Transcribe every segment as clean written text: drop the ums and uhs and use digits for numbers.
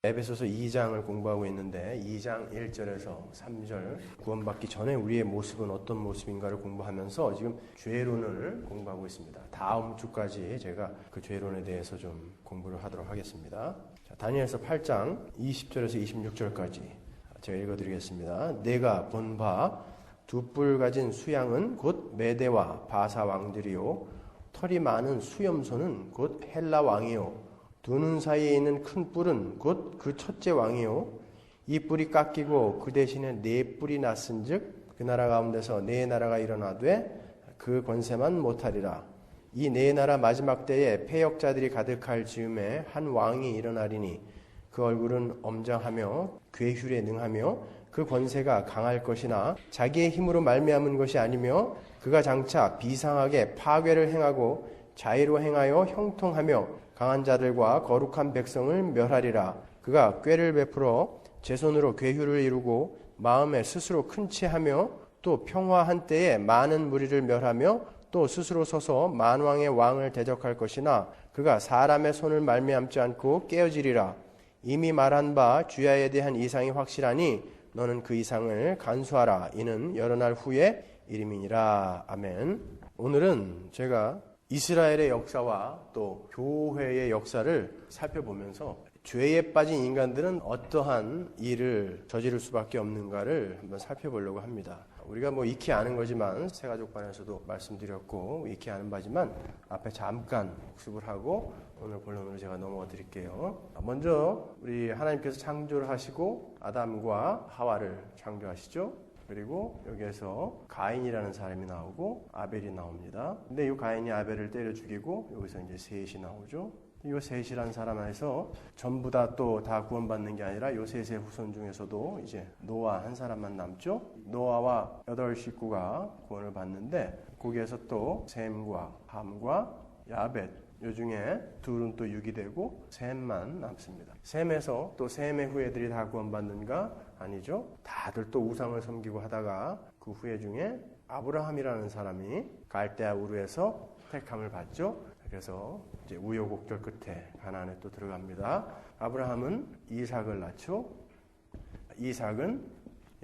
에베소서 2장을 공부하고 있는데 2장 1절에서 3절 구원받기 전에 우리의 모습은 어떤 모습인가를 공부하면서 지금 죄론을 공부하고 있습니다. 다음 주까지 제가 그 죄론에 대해서 좀 공부를 하도록 하겠습니다. 자, 다니엘서 8장 20절에서 26절까지 제가 읽어드리겠습니다. 내가 본 바 두 뿔 가진 수양은 곧 메대와 바사 왕들이요 털이 많은 수염소는 곧 헬라 왕이요 두 눈 사이에 있는 큰 뿔은 곧 그 첫째 왕이요 이 뿔이 깎이고 그 대신에 네 뿔이 났은즉 그 나라 가운데서 네 나라가 일어나되 그 권세만 못하리라. 이 네 나라 마지막 때에 패역자들이 가득할 즈음에 한 왕이 일어나리니 그 얼굴은 엄정하며 괴휼에 능하며 그 권세가 강할 것이나 자기의 힘으로 말미암은 것이 아니며 그가 장차 비상하게 파괴를 행하고 자의로 행하여 형통하며 강한 자들과 거룩한 백성을 멸하리라. 그가 꾀를 베풀어 제 손으로 괴휼을 이루고 마음에 스스로 큰 체하며 또 평화한 때에 많은 무리를 멸하며 또 스스로 서서 만왕의 왕을 대적할 것이나 그가 사람의 손을 말미암지 않고 깨어지리라. 이미 말한 바 주야에 대한 이상이 확실하니 너는 그 이상을 간수하라. 이는 여러 날 후에 이름이니라. 아멘. 오늘은 제가 이스라엘의 역사와 또 교회의 역사를 살펴보면서 죄에 빠진 인간들은 어떠한 일을 저지를 수밖에 없는가를 한번 살펴보려고 합니다. 우리가 익히 아는 거지만 새가족반에서도 말씀드렸고 익히 아는 바지만 앞에 잠깐 복습을 하고 오늘 본론으로 제가 넘어가 드릴게요. 먼저 우리 하나님께서 창조를 하시고 아담과 하와를 창조하시죠. 그리고 여기에서 가인이라는 사람이 나오고 아벨이 나옵니다. 근데 이 가인이 아벨을 때려 죽이고 여기서 이제 셋이 나오죠. 이 셋이라는 사람 안에서 전부 다 구원받는 게 아니라 요 셋의 후손 중에서도 이제 노아 한 사람만 남죠. 노아와 8 식구가 구원을 받는데 거기에서 또 셈과 함과 야벳 요 중에 둘은 또 유기되고 셈만 남습니다. 셈에서 또 셈의 후예들이 다 구원받는가? 아니죠. 다들 또 우상을 섬기고 하다가 그 후예 중에 아브라함이라는 사람이 갈대아 우르에서 택함을 받죠. 그래서 이제 우여곡절 끝에 가나안에 또 들어갑니다. 아브라함은 이삭을 낳죠. 이삭은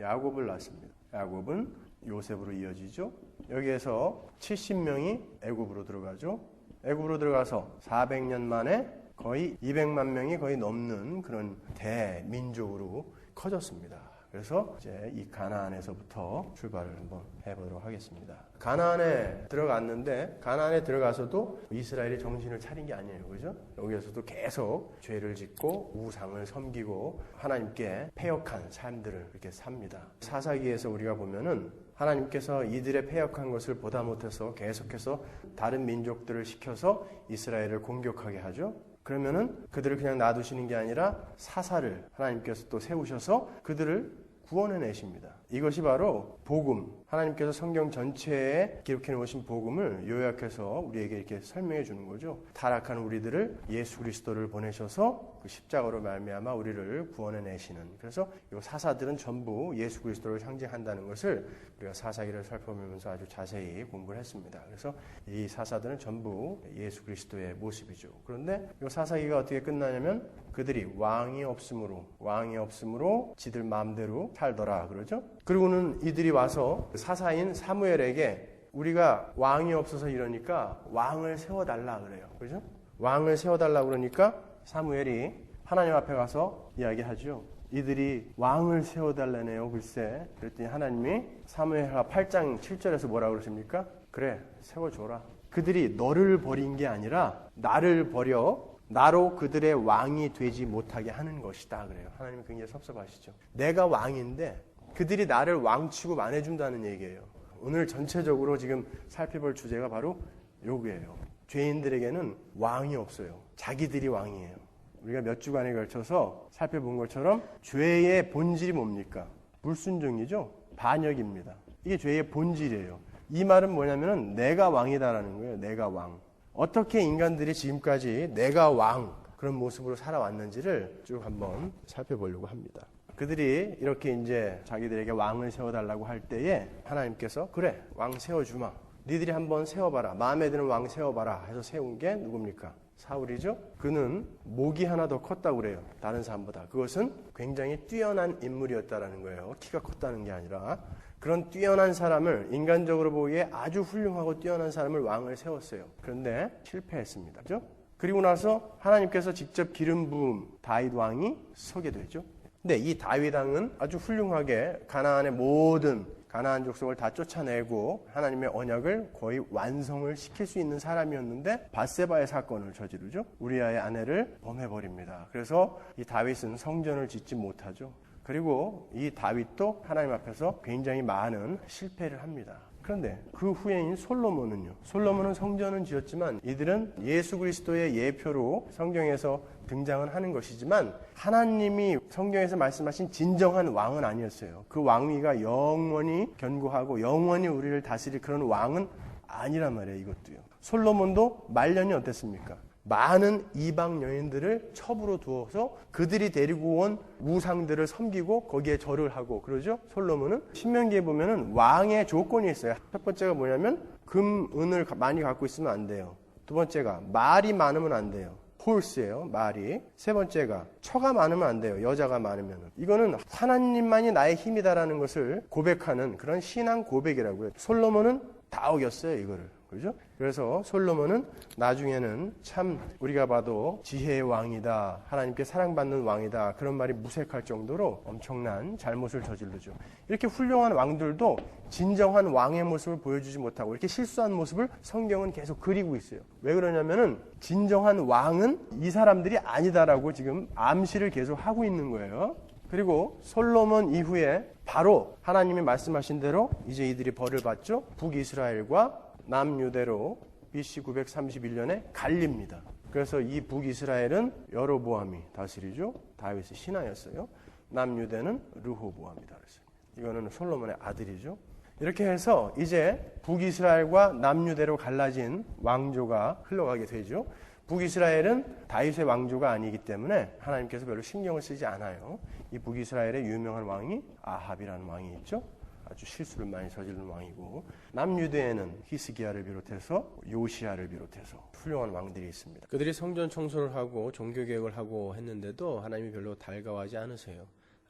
야곱을 낳습니다. 야곱은 요셉으로 이어지죠. 여기에서 70명이 애굽으로 들어가죠. 애굽으로 들어가서 400년 만에 거의 200만 명이 거의 넘는 그런 대민족으로 커졌습니다. 그래서 이제 이 가나안에서부터 출발을 한번 해보도록 하겠습니다. 가나안에 들어갔는데 가나안에 들어가서도 이스라엘이 정신을 차린 게 아니에요. 그죠? 여기에서도 계속 죄를 짓고 우상을 섬기고 하나님께 패역한 삶들을 이렇게 삽니다. 사사기에서 우리가 보면은 하나님께서 이들의 패역한 것을 보다 못해서 계속해서 다른 민족들을 시켜서 이스라엘을 공격하게 하죠. 그러면은 그들을 그냥 놔두시는 게 아니라 사사를 하나님께서 또 세우셔서 그들을 구원해 내십니다. 이것이 바로 복음, 하나님께서 성경 전체에 기록해 놓으신 복음을 요약해서 우리에게 이렇게 설명해 주는 거죠. 타락한 우리들을 예수 그리스도를 보내셔서 그 십자가로 말미암아 우리를 구원해 내시는. 그래서 이 사사들은 전부 예수 그리스도를 상징한다는 것을 우리가 사사기를 살펴보면서 아주 자세히 공부를 했습니다. 그래서 이 사사들은 전부 예수 그리스도의 모습이죠. 그런데 이 사사기가 어떻게 끝나냐면 그들이 왕이 없으므로 지들 마음대로 살더라 그러죠. 그리고는 이들이 와서 사사인 사무엘에게 우리가 왕이 없어서 이러니까 왕을 세워달라 그래요. 그죠? 왕을 세워달라 그러니까 사무엘이 하나님 앞에 가서 이야기하죠. 이들이 왕을 세워달라네요. 글쎄. 그랬더니 하나님이 사무엘하 8장 7절에서 뭐라고 그러십니까? 그래, 세워줘라. 그들이 너를 버린 게 아니라 나를 버려 나로 그들의 왕이 되지 못하게 하는 것이다 그래요. 하나님이 굉장히 섭섭하시죠. 내가 왕인데 그들이 나를 왕치고 만해준다는 얘기예요. 오늘 전체적으로 지금 살펴볼 주제가 바로 요거예요. 죄인들에게는 왕이 없어요. 자기들이 왕이에요. 우리가 몇 주간에 걸쳐서 살펴본 것처럼 죄의 본질이 뭡니까? 불순종이죠. 반역입니다. 이게 죄의 본질이에요. 이 말은 뭐냐면은 내가 왕이다라는 거예요. 내가 왕. 어떻게 인간들이 지금까지 내가 왕 그런 모습으로 살아왔는지를 쭉 한번 살펴보려고 합니다. 그들이 이렇게 이제 자기들에게 왕을 세워달라고 할 때에 하나님께서 그래 왕 세워주마. 니들이 한번 세워봐라. 마음에 드는 왕 세워봐라 해서 세운 게 누굽니까? 사울이죠. 그는 목이 하나 더 컸다고 그래요. 다른 사람보다. 그것은 굉장히 뛰어난 인물이었다라는 거예요. 키가 컸다는 게 아니라. 그런 뛰어난 사람을, 인간적으로 보기에 아주 훌륭하고 뛰어난 사람을 왕을 세웠어요. 그런데 실패했습니다. 그죠? 그리고 나서 하나님께서 직접 기름 부음 다윗 왕이 서게 되죠. 근데 이 다윗 왕은 아주 훌륭하게 가나안의 모든 가나안 족속을 다 쫓아내고 하나님의 언약을 거의 완성을 시킬 수 있는 사람이었는데 밧세바의 사건을 저지르죠. 우리아의 아내를 범해버립니다. 그래서 이 다윗은 성전을 짓지 못하죠. 그리고 이 다윗도 하나님 앞에서 굉장히 많은 실패를 합니다. 그런데 그 후예인 솔로몬은요. 솔로몬은 성전은 지었지만 이들은 예수 그리스도의 예표로 성경에서 등장은 하는 것이지만 하나님이 성경에서 말씀하신 진정한 왕은 아니었어요. 그 왕위가 영원히 견고하고 영원히 우리를 다스릴 그런 왕은 아니란 말이에요. 이것도요. 솔로몬도 말년이 어땠습니까? 많은 이방 여인들을 첩으로 두어서 그들이 데리고 온 우상들을 섬기고 거기에 절을 하고 그러죠. 솔로몬은 신명기에 보면은 왕의 조건이 있어요. 첫 번째가 뭐냐면 금, 은을 많이 갖고 있으면 안 돼요. 두 번째가 말이 많으면 안 돼요. 홀스예요, 말이. 세 번째가 처가 많으면 안 돼요. 여자가 많으면. 이거는 하나님만이 나의 힘이다라는 것을 고백하는 그런 신앙 고백이라고요. 솔로몬은 다 어겼어요, 이거를. 그죠? 그래서 솔로몬은 나중에는 참 우리가 봐도 지혜의 왕이다, 하나님께 사랑받는 왕이다, 그런 말이 무색할 정도로 엄청난 잘못을 저지르죠. 이렇게 훌륭한 왕들도 진정한 왕의 모습을 보여주지 못하고 이렇게 실수한 모습을 성경은 계속 그리고 있어요. 왜 그러냐면은 진정한 왕은 이 사람들이 아니다라고 지금 암시를 계속 하고 있는 거예요. 그리고 솔로몬 이후에 바로 하나님이 말씀하신 대로 이제 이들이 벌을 받죠. 북이스라엘과 남유대로 BC 931년에 갈립니다. 그래서 이 북이스라엘은 여로보암이 다스리죠. 다윗의 신하였어요. 남유대는 르호보암이 다스렸어요. 이거는 솔로몬의 아들이죠. 이렇게 해서 이제 북이스라엘과 남유대로 갈라진 왕조가 흘러가게 되죠. 북이스라엘은 다윗의 왕조가 아니기 때문에 하나님께서 별로 신경을 쓰지 않아요. 이 북이스라엘의 유명한 왕이 아합이라는 왕이 있죠. 아주 실수를 많이 저지른 왕이고, 남유대에는 히스기야를 비롯해서 요시야를 비롯해서 훌륭한 왕들이 있습니다. 그들이 성전 청소를 하고 종교개혁을 하고 했는데도 하나님이 별로 달가워하지 않으세요.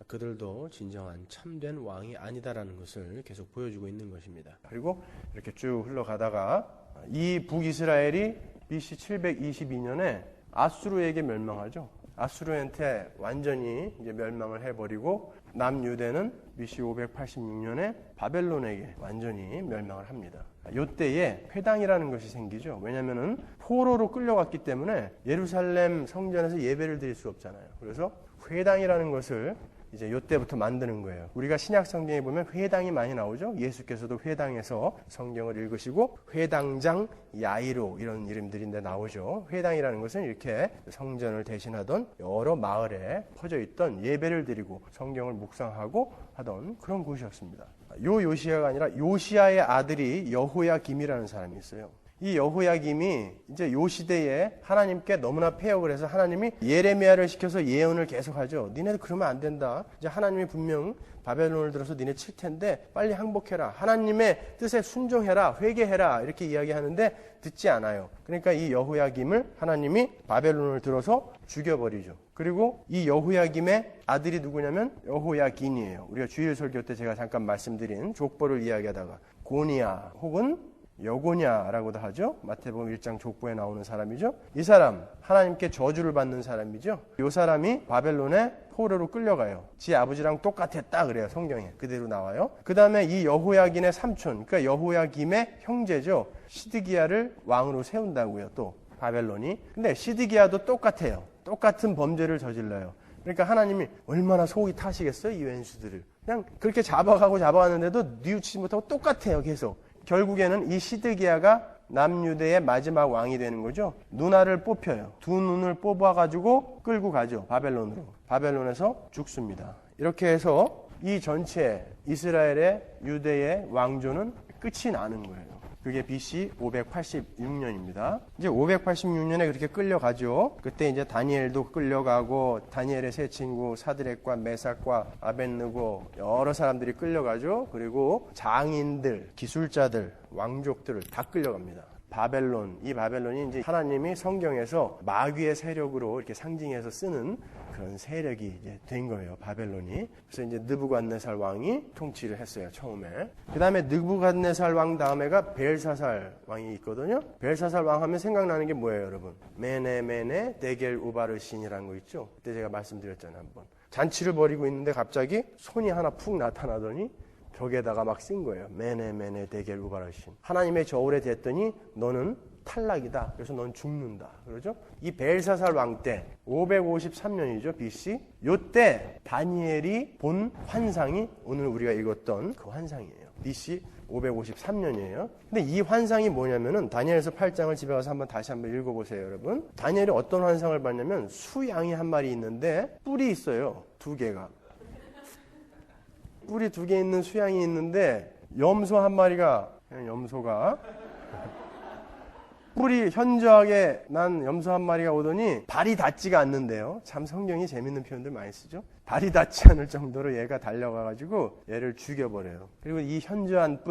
그들도 진정한 참된 왕이 아니다라는 것을 계속 보여주고 있는 것입니다. 그리고 이렇게 쭉 흘러가다가 이 북이스라엘이 BC 722년에 아수르에게 멸망하죠. 아수르한테 완전히 이제 멸망을 해버리고 남유대는 BC 586년에 바벨론에게 완전히 멸망을 합니다. 이때에 회당이라는 것이 생기죠. 왜냐하면 포로로 끌려갔기 때문에 예루살렘 성전에서 예배를 드릴 수 없잖아요. 그래서 회당이라는 것을 이제 이때부터 만드는 거예요. 우리가 신약 성경에 보면 회당이 많이 나오죠. 예수께서도 회당에서 성경을 읽으시고 회당장 야이로 이런 이름들인데 나오죠. 회당이라는 것은 이렇게 성전을 대신하던 여러 마을에 퍼져 있던 예배를 드리고 성경을 묵상하고 하던 그런 곳이었습니다. 요 요시야가 아니라 요시야의 아들이 여호야김이라는 사람이 있어요. 이 여호야김이 이제 요 시대에 하나님께 너무나 패역을 해서 하나님이 예레미야를 시켜서 예언을 계속하죠. 니네들 그러면 안 된다. 이제 하나님이 분명 바벨론을 들어서 니네 칠 텐데 빨리 항복해라. 하나님의 뜻에 순종해라. 회개해라. 이렇게 이야기하는데 듣지 않아요. 그러니까 이 여호야김을 하나님이 바벨론을 들어서 죽여버리죠. 그리고 이 여호야김의 아들이 누구냐면 여호야긴이에요. 우리가 주일 설교 때 제가 잠깐 말씀드린 족보를 이야기하다가 고니야 혹은 여고냐라고도 하죠. 마태복음 1장 족보에 나오는 사람이죠. 이 사람 하나님께 저주를 받는 사람이죠. 이 사람이 바벨론에 포로로 끌려가요. 지 아버지랑 똑같았다 그래요. 성경에 그대로 나와요. 그 다음에 이 여호야긴의 삼촌, 그러니까 여호야김의 형제죠. 시드기야를 왕으로 세운다고요. 또 바벨론이. 근데 시드기야도 똑같아요. 똑같은 범죄를 저질러요. 그러니까 하나님이 얼마나 속이 타시겠어요. 이 왼수들을. 그냥 그렇게 잡아갔는데도 뉘우치지 못하고 똑같아요. 계속. 결국에는 이 시드기야가 남유대의 마지막 왕이 되는 거죠. 누나를 뽑혀요. 두 눈을 뽑아가지고 끌고 가죠. 바벨론으로. 바벨론에서 죽습니다. 이렇게 해서 이 전체 이스라엘의 유대의 왕조는 끝이 나는 거예요. 그게 BC 586년입니다. 이제 586년에 그렇게 끌려가죠. 그때 이제 다니엘도 끌려가고 다니엘의 세 친구 사드렉과 메삭과 아벳느고 여러 사람들이 끌려가죠. 그리고 장인들, 기술자들, 왕족들을 다 끌려갑니다. 바벨론, 이 바벨론이 이제 하나님이 성경에서 마귀의 세력으로 이렇게 상징해서 쓰는 그런 세력이 이제 된 거예요, 바벨론이. 그래서 이제 느부갓네살 왕이 통치를 했어요, 처음에. 그 다음에 느부갓네살 왕 다음에가 벨사살 왕이 있거든요. 벨사살 왕 하면 생각나는 게 뭐예요, 여러분? 메네 데겔 우바르신이라는 거 있죠? 그때 제가 말씀드렸잖아요, 한번. 잔치를 벌이고 있는데 갑자기 손이 하나 푹 나타나더니 벽에다가 막 쓴 거예요. 메네 데겔 우바르신. 하나님의 저울에 댔더니 너는 탈락이다. 그래서 넌 죽는다. 그러죠? 이 벨사살 왕 때 553년이죠. BC. 요때 다니엘이 본 환상이 오늘 우리가 읽었던 그 환상이에요. BC 553년이에요. 근데 이 환상이 뭐냐면은 다니엘서 8장을 집에 가서 다시 한번 읽어보세요, 여러분. 다니엘이 어떤 환상을 봤냐면 수양이 한 마리 있는데 뿔이 있어요. 2개가. 뿔이 2개 있는 수양이 있는데 염소 한 마리가 염소가 뿔이 현저하게 난 염소 한 마리가 오더니 발이 닿지가 않는데요. 참 성경이 재밌는 표현들 많이 쓰죠. 발이 닿지 않을 정도로 얘가 달려가가지고 얘를 죽여버려요. 그리고 이 현저한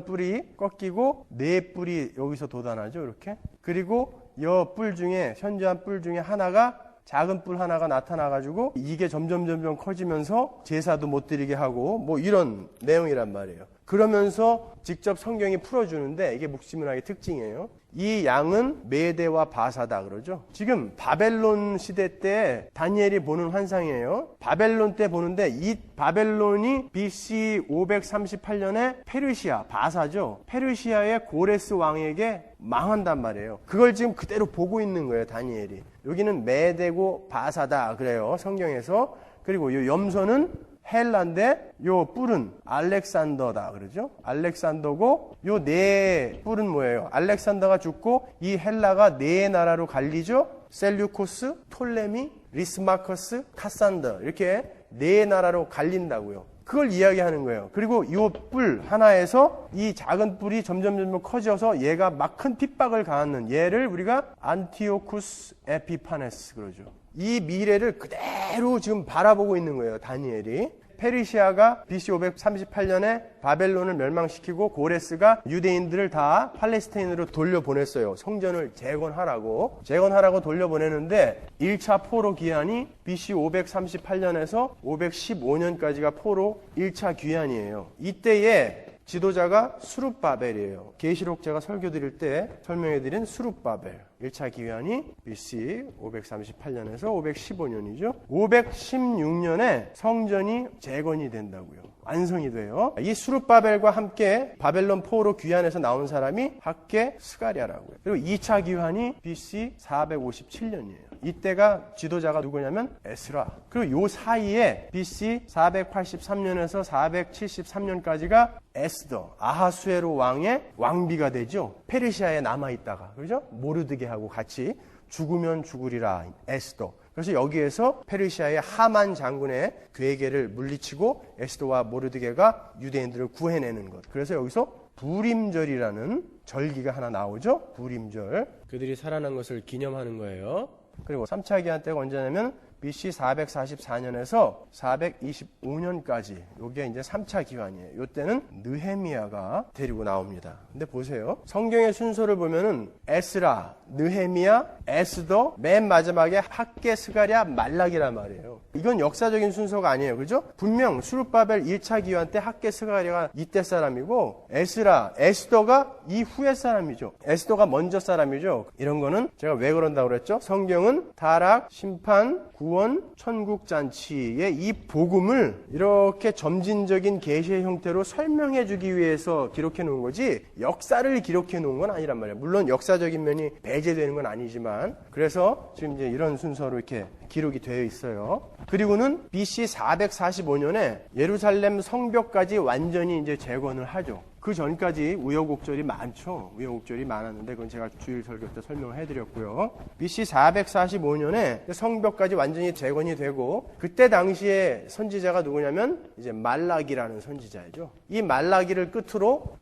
뿔이 꺾이고 4뿔이 여기서 돋아나죠, 이렇게. 그리고 이 뿔 중에 현저한 뿔 중에 하나가 작은 뿔 하나가 나타나가지고 이게 점점 커지면서 제사도 못 드리게 하고 뭐 이런 내용이란 말이에요. 그러면서 직접 성경이 풀어주는데 이게 묵시문학의 특징이에요. 이 양은 메대와 바사다 그러죠. 지금 바벨론 시대 때 다니엘이 보는 환상이에요. 바벨론 때 보는데 이 바벨론이 BC 538년에 페르시아, 바사죠. 페르시아의 고레스 왕에게 망한단 말이에요. 그걸 지금 그대로 보고 있는 거예요, 다니엘이. 여기는 메대고 바사다 그래요, 성경에서. 그리고 이 염소는 헬라인데 요 뿔은 알렉산더다 그러죠. 알렉산더고 요 4뿔은 뭐예요? 알렉산더가 죽고 이 헬라가 4나라로 갈리죠. 셀류코스, 톨레미, 리스마커스, 카산더 이렇게 4나라로 갈린다고요. 그걸 이야기하는 거예요. 그리고 이 뿔 하나에서 이 작은 뿔이 점점 커져서 얘가 막 큰 핍박을 가하는 얘를 우리가 안티오쿠스 에피파네스 그러죠. 이 미래를 그대로 지금 바라보고 있는 거예요, 다니엘이. 페르시아가 BC 538년에 바벨론을 멸망시키고 고레스가 유대인들을 다 팔레스타인으로 돌려보냈어요. 성전을 재건하라고 돌려보내는데 1차 포로 기한이 BC 538년에서 515년까지가 포로 1차 기한이에요. 이때에 지도자가 수룹바벨이에요. 계시록 제가 설교 드릴 때 설명해드린 수룹바벨. 1차 기한이 BC 538년에서 515년이죠. 516년에 성전이 재건이 된다고요. 완성이 돼요. 이 수룹바벨과 함께 바벨론 포로 귀환해서 나온 사람이 학개 스가랴라고요. 그리고 2차 기환이 BC 457년이에요. 이때가 지도자가 누구냐면 에스라. 그리고 요 사이에 BC 483년에서 473년까지가 에스더, 아하수에로 왕의 왕비가 되죠. 페르시아에 남아있다가, 그죠? 모르드게하고 같이 죽으면 죽으리라, 에스더. 그래서 여기에서 페르시아의 하만 장군의 괴계를 물리치고 에스더와 모르드게가 유대인들을 구해내는 것. 그래서 여기서 부림절이라는 절기가 하나 나오죠. 부림절. 그들이 살아난 것을 기념하는 거예요. 그리고 3차 기한 때가 언제냐면 BC 444년에서 425년까지 요게 이제 3차 기환이에요. 요때는 느헤미야가 데리고 나옵니다. 근데 보세요. 성경의 순서를 보면은 에스라, 느헤미야, 에스더, 맨 마지막에 학개, 스가랴, 말락이란 말이에요. 이건 역사적인 순서가 아니에요. 그죠? 분명 수룹바벨 1차 기환 때 학개, 스가랴가 이때 사람이고 에스라, 에스더가 이후의 사람이죠. 에스더가 먼저 사람이죠. 이런 거는 제가 왜 그런다고 그랬죠? 성경은 타락, 심판, 구원, 천국잔치의 이 복음을 이렇게 점진적인 계시의 형태로 설명해 주기 위해서 기록해 놓은 거지 역사를 기록해 놓은 건 아니란 말이에요. 물론 역사적인 면이 배제되는 건 아니지만 그래서 지금 이제 이런 순서로 이렇게 기록이 되어 있어요. 그리고는 BC 445년에 예루살렘 성벽까지 완전히 이제 재건을 하죠. 그 전까지 우여곡절이 많죠. 우여곡절이 많았는데 그건 제가 주일 설교 때 설명을 해드렸고요. BC 445년에 성벽까지 완전히 재건이 되고 그때 당시에 선지자가 누구냐면 이제 말라기라는 선지자이죠. 이 말라기를 끝으로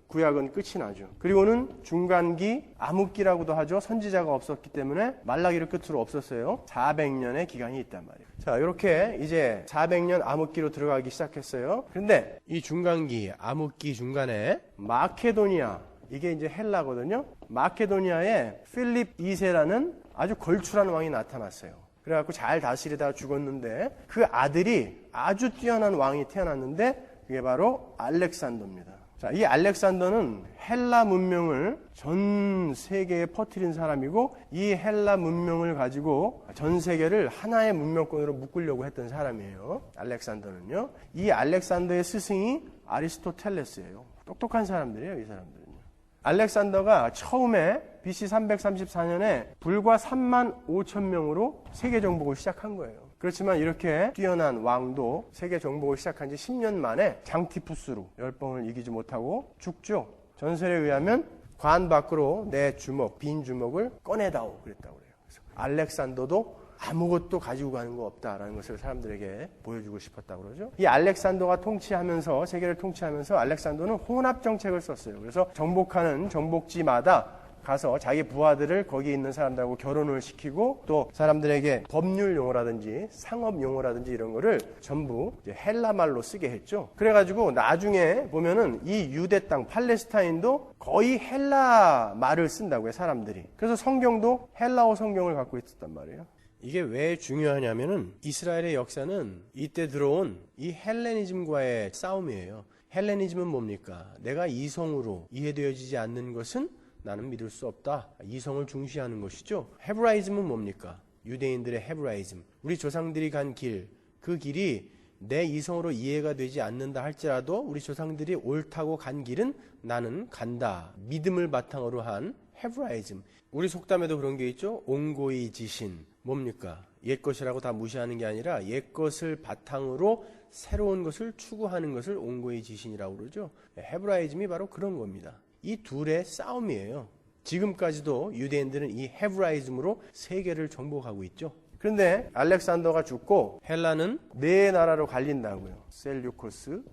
구약은 끝이 나죠. 그리고는 중간기, 암흑기라고도 하죠. 선지자가 없었기 때문에 말라기를 끝으로 없었어요. 400년의 기간이 있단 말이에요. 자, 이렇게 이제 400년 암흑기로 들어가기 시작했어요. 그런데 이 중간기, 암흑기 중간에 마케도니아, 이게 이제 헬라거든요. 마케도니아에 필립 2세라는 아주 걸출한 왕이 나타났어요. 그래갖고 잘 다스리다가 죽었는데 그 아들이 아주 뛰어난 왕이 태어났는데 그게 바로 알렉산더입니다. 자, 이 알렉산더는 헬라 문명을 전 세계에 퍼뜨린 사람이고 이 헬라 문명을 가지고 전 세계를 하나의 문명권으로 묶으려고 했던 사람이에요. 알렉산더는요. 이 알렉산더의 스승이 아리스토텔레스예요. 똑똑한 사람들이에요, 이 사람들은요. 알렉산더가 처음에 BC 334년에 불과 3만 5천 명으로 세계 정복을 시작한 거예요. 그렇지만 이렇게 뛰어난 왕도 세계 정복을 시작한 지 10년 만에 장티푸스로 열방을 이기지 못하고 죽죠. 전설에 의하면 관 밖으로 내 주먹, 빈 주먹을 꺼내다오 그랬다고 그래요. 그래서 알렉산더도 아무것도 가지고 가는 거 없다라는 것을 사람들에게 보여주고 싶었다고 그러죠. 이 알렉산더가 통치하면서 세계를 통치하면서 알렉산더는 혼합 정책을 썼어요. 그래서 정복하는 정복지마다 가서 자기 부하들을 거기 있는 사람들하고 결혼을 시키고 또 사람들에게 법률 용어라든지 상업 용어라든지 이런 거를 전부 이제 헬라 말로 쓰게 했죠. 그래가지고 나중에 보면은 이 유대 땅 팔레스타인도 거의 헬라 말을 쓴다고요, 사람들이. 그래서 성경도 헬라어 성경을 갖고 있었단 말이에요. 이게 왜 중요하냐면은 이스라엘의 역사는 이때 들어온 이 헬레니즘과의 싸움이에요. 헬레니즘은 뭡니까? 내가 이성으로 이해되어지지 않는 것은 나는 믿을 수 없다. 이성을 중시하는 것이죠. 헤브라이즘은 뭡니까? 유대인들의 헤브라이즘. 우리 조상들이 간 길, 그 길이 내 이성으로 이해가 되지 않는다 할지라도 우리 조상들이 옳다고 간 길은 나는 간다. 믿음을 바탕으로 한 헤브라이즘. 우리 속담에도 그런 게 있죠. 옹고이 지신. 뭡니까? 옛 것이라고 다 무시하는 게 아니라 옛 것을 바탕으로 새로운 것을 추구하는 것을 옹고이 지신이라고 그러죠. 헤브라이즘이 바로 그런 겁니다. 이 둘의 싸움이에요. 지금까지도 유대인들은 이 헤브라이즘으로 세계를 정복하고 있죠. 그런데 알렉산더가 죽고 헬라는 네 나라로 갈린다고요. 셀류코스,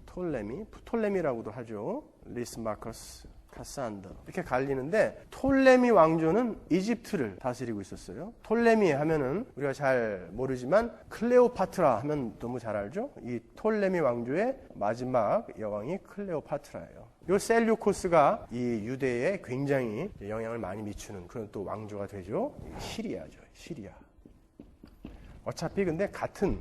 톨레미라고도 하죠. 리스마커스, 카산더 이렇게 갈리는데 톨레미 왕조는 이집트를 다스리고 있었어요. 톨레미 하면은 우리가 잘 모르지만 클레오파트라 하면 너무 잘 알죠. 이 톨레미 왕조의 마지막 여왕이 클레오파트라예요. 이 셀류코스가 이 유대에 굉장히 영향을 많이 미치는 그런 또 왕조가 되죠. 시리아죠. 시리아. 어차피 근데 같은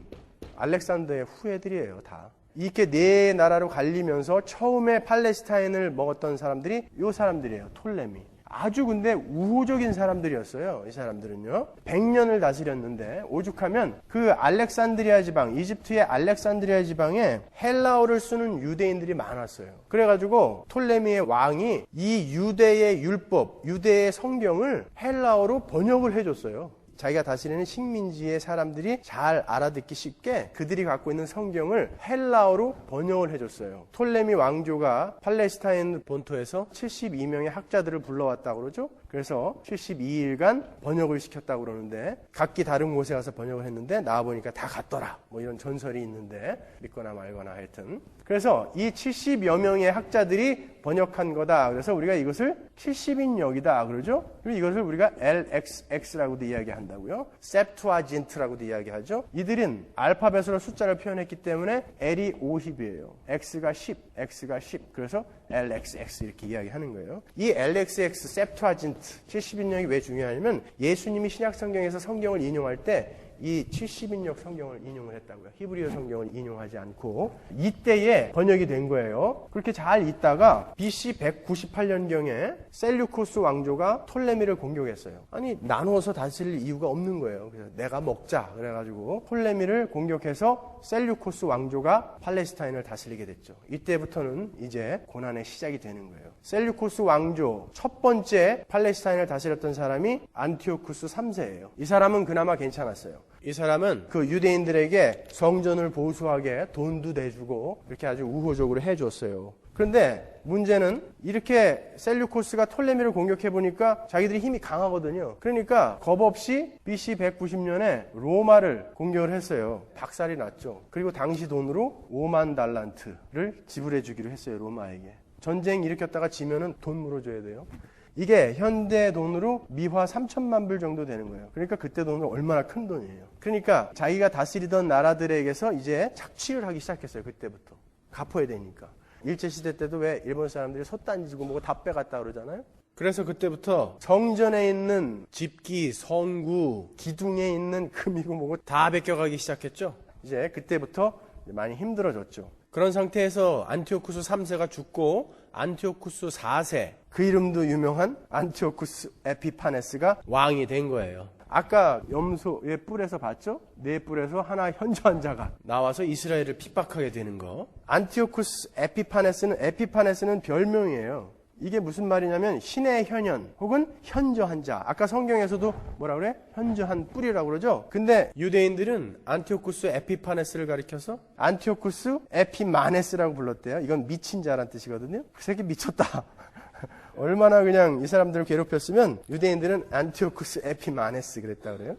알렉산더의 후예들이에요, 다. 이렇게 네 나라로 갈리면서 처음에 팔레스타인을 먹었던 사람들이 이 사람들이에요. 톨레미. 아주 근데 우호적인 사람들이었어요. 이 사람들은요. 100년을 다스렸는데 오죽하면 그 알렉산드리아 지방, 이집트의 알렉산드리아 지방에 헬라어를 쓰는 유대인들이 많았어요. 그래가지고 톨레미의 왕이 이 유대의 율법, 유대의 성경을 헬라어로 번역을 해줬어요. 자기가 다스리는 식민지의 사람들이 잘 알아듣기 쉽게 그들이 갖고 있는 성경을 헬라어로 번역을 해줬어요. 톨레미 왕조가 팔레스타인 본토에서 72명의 학자들을 불러왔다고 그러죠. 그래서 72일간 번역을 시켰다고 그러는데 각기 다른 곳에 가서 번역을 했는데 나와보니까 다 같더라. 뭐 이런 전설이 있는데 믿거나 말거나 하여튼. 그래서 이 70여 명의 학자들이 번역한 거다. 그래서 우리가 이것을 70인역이다. 그러죠? 그리고 이것을 우리가 LXX라고도 이야기한다고요. septuagint라고도 이야기하죠. 이들은 알파벳으로 숫자를 표현했기 때문에 L이 50이에요. X가 10, X가 10. 그래서 LXX 이렇게 이야기하는 거예요. 이 LXX, septuagint, 70인역이 왜 중요하냐면 예수님이 신약성경에서 성경을 인용할 때 이 70인역 성경을 인용을 했다고요. 히브리어 성경을 인용하지 않고 이때에 번역이 된 거예요. 그렇게 잘 있다가 BC 198년경에 셀류코스 왕조가 톨레미를 공격했어요. 아니 나누어서 다스릴 이유가 없는 거예요. 그래서 내가 먹자 그래가지고 톨레미를 공격해서 셀류코스 왕조가 팔레스타인을 다스리게 됐죠. 이때부터는 이제 고난의 시작이 되는 거예요. 셀류코스 왕조 첫 번째 팔레스타인을 다스렸던 사람이 안티오쿠스 3세예요. 이 사람은 그나마 괜찮았어요. 이 사람은 그 유대인들에게 성전을 보수하게 돈도 내주고 이렇게 아주 우호적으로 해줬어요. 그런데 문제는 이렇게 셀류코스가 톨레미를 공격해보니까 자기들이 힘이 강하거든요. 그러니까 겁없이 BC 190년에 로마를 공격을 했어요. 박살이 났죠. 그리고 당시 돈으로 5만 달란트를 지불해 주기로 했어요. 로마에게. 전쟁 일으켰다가 지면은 돈 물어줘야 돼요. 이게 현대 돈으로 미화 3천만 불 정도 되는 거예요. 그러니까 그때 돈은 얼마나 큰 돈이에요. 그러니까 자기가 다스리던 나라들에게서 이제 착취를 하기 시작했어요. 그때부터. 갚아야 되니까. 일제시대 때도 왜 일본 사람들이 솥단지고 뭐고 다 빼갔다 그러잖아요. 그래서 그때부터 성전에 있는 집기, 성구, 기둥에 있는 금이고 뭐고 다 베껴가기 시작했죠. 이제 그때부터 많이 힘들어졌죠. 그런 상태에서 안티오쿠스 3세가 죽고 안티오쿠스 4세, 그 이름도 유명한 안티오쿠스 에피파네스가 왕이 된 거예요. 아까 염소의 뿔에서 봤죠? 네 뿔에서 하나 현저한 자가 나와서 이스라엘을 핍박하게 되는 거. 안티오쿠스 에피파네스는 별명이에요. 이게 무슨 말이냐면 신의 현현 혹은 현저한 자. 아까 성경에서도 뭐라 그래? 현저한 뿔이라고 그러죠. 근데 유대인들은 안티오쿠스 에피파네스를 가리켜서 안티오쿠스 에피마네스라고 불렀대요. 이건 미친 자란 뜻이거든요. 그 새끼 미쳤다. 얼마나 그냥 이 사람들을 괴롭혔으면 유대인들은 안티오쿠스 에피마네스 그랬다 그래요.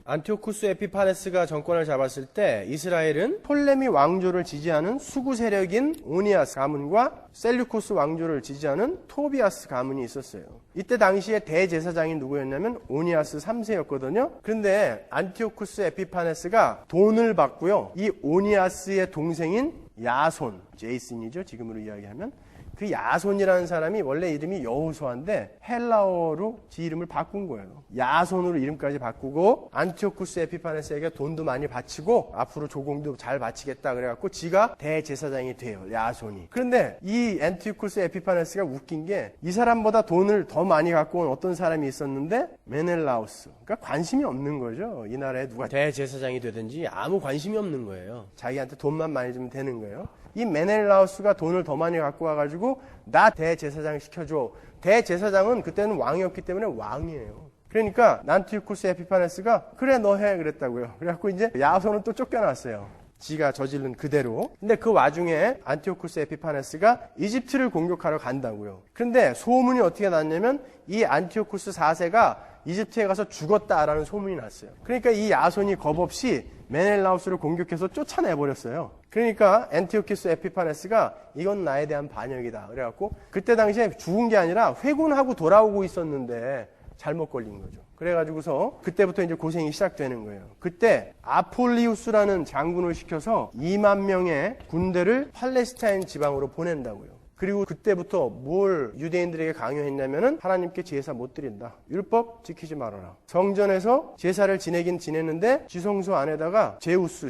안티오쿠스 에피파네스가 정권을 잡았을 때 이스라엘은 톨레미 왕조를 지지하는 수구 세력인 오니아스 가문과 셀류코스 왕조를 지지하는 토비아스 가문이 있었어요. 이때 당시에 대제사장이 누구였냐면 오니아스 3세였거든요. 그런데 안티오쿠스 에피파네스가 돈을 받고요. 이 오니아스의 동생인 야손, 제이슨이죠. 지금으로 이야기하면. 그 야손이라는 사람이 원래 이름이 여호수아인데 헬라어로 지 이름을 바꾼 거예요. 야손으로 이름까지 바꾸고 안티오쿠스 에피파네스에게 돈도 많이 바치고 앞으로 조공도 잘 바치겠다 그래갖고 지가 대제사장이 돼요. 야손이. 그런데 이 안티오쿠스 에피파네스가 웃긴 게 이 사람보다 돈을 더 많이 갖고 온 어떤 사람이 있었는데 메넬라우스. 그러니까 관심이 없는 거죠. 이 나라에 누가 대제사장이 되든지 아무 관심이 없는 거예요. 자기한테 돈만 많이 주면 되는 거예요. 이 메넬라우스가 돈을 더 많이 갖고 와가지고 나 대제사장 시켜줘. 대제사장은 그때는 왕이었기 때문에 왕이에요. 그러니까 안티오쿠스 에피파네스가 그래 너 해 그랬다고요. 그래갖고 이제 야손은 또 쫓겨났어요. 지가 저지른 그대로. 근데 그 와중에 안티오쿠스 에피파네스가 이집트를 공격하러 간다고요. 그런데 소문이 어떻게 났냐면 이 안티오쿠스 4세가 이집트에 가서 죽었다라는 소문이 났어요. 그러니까 이 야손이 겁없이 메넬라우스를 공격해서 쫓아내버렸어요. 그러니까 안티오쿠스 에피파네스가 이건 나에 대한 반역이다. 그래갖고 그때 당시에 죽은 게 아니라 회군하고 돌아오고 있었는데 잘못 걸린 거죠. 그래가지고서 그때부터 이제 고생이 시작되는 거예요. 그때 아폴리우스라는 장군을 시켜서 2만 명의 군대를 팔레스타인 지방으로 보낸다고요. 그리고 그때부터 뭘 유대인들에게 강요했냐면은 하나님께 제사 못 드린다. 율법 지키지 말아라. 성전에서 제사를 지내긴 지냈는데 지성소 안에다가 제우스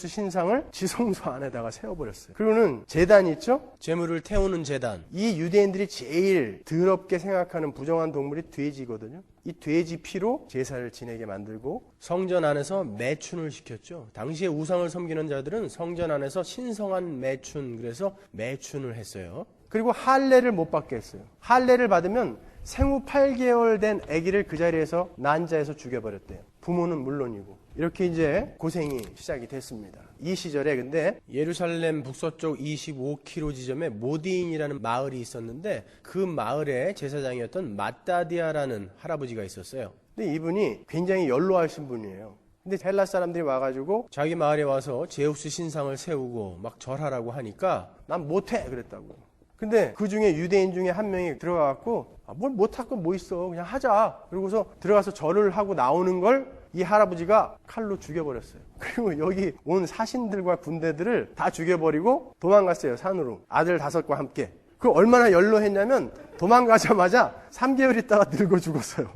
신상을 지성소 안에다가 세워버렸어요. 그리고는 제단 있죠? 제물을 태우는 제단. 이 유대인들이 제일 더럽게 생각하는 부정한 동물이 돼지거든요. 이 돼지 피로 제사를 지내게 만들고 성전 안에서 매춘을 시켰죠. 당시에 우상을 섬기는 자들은 성전 안에서 신성한 매춘, 그래서 매춘을 했어요. 그리고 할례를 못 받게 했어요. 할례를 받으면 생후 8개월 된 아기를 그 자리에서 난자에서 죽여버렸대요. 부모는 물론이고. 이렇게 이제 고생이 시작이 됐습니다. 이 시절에 근데 예루살렘 북서쪽 25km 지점에 모디인이라는 마을이 있었는데 그 마을의 제사장이었던 마따디아라는 할아버지가 있었어요. 근데 이분이 굉장히 연로하신 분이에요. 근데 헬라 사람들이 와가지고 자기 마을에 와서 제우스 신상을 세우고 막 절하라고 하니까 난 못해 그랬다고. 근데 그 중에 유대인 중에 한 명이 들어가갖고 뭘 못할 건 뭐 있어 그냥 하자. 그러고서 들어가서 절을 하고 나오는 걸 이 할아버지가 칼로 죽여버렸어요. 그리고 여기 온 사신들과 군대들을 다 죽여버리고 도망갔어요. 산으로. 아들 5과 함께. 그 얼마나 연로했냐면 도망가자마자 3개월 있다가 늙어 죽었어요.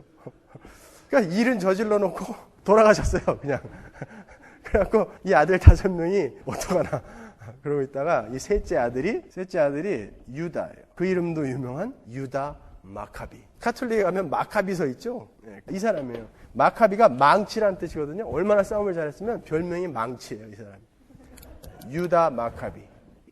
그러니까 일은 저질러 놓고 돌아가셨어요. 그냥. 그래갖고 이 아들 5명이 어떡하나 그러고 있다가 이 셋째 아들이 유다예요. 그 이름도 유명한 유다 마카비. 카톨릭에 가면 마카비서 있죠? 네, 이 사람이에요. 마카비가 망치란 뜻이거든요. 얼마나 싸움을 잘했으면 별명이 망치예요, 이 사람. 유다 마카비.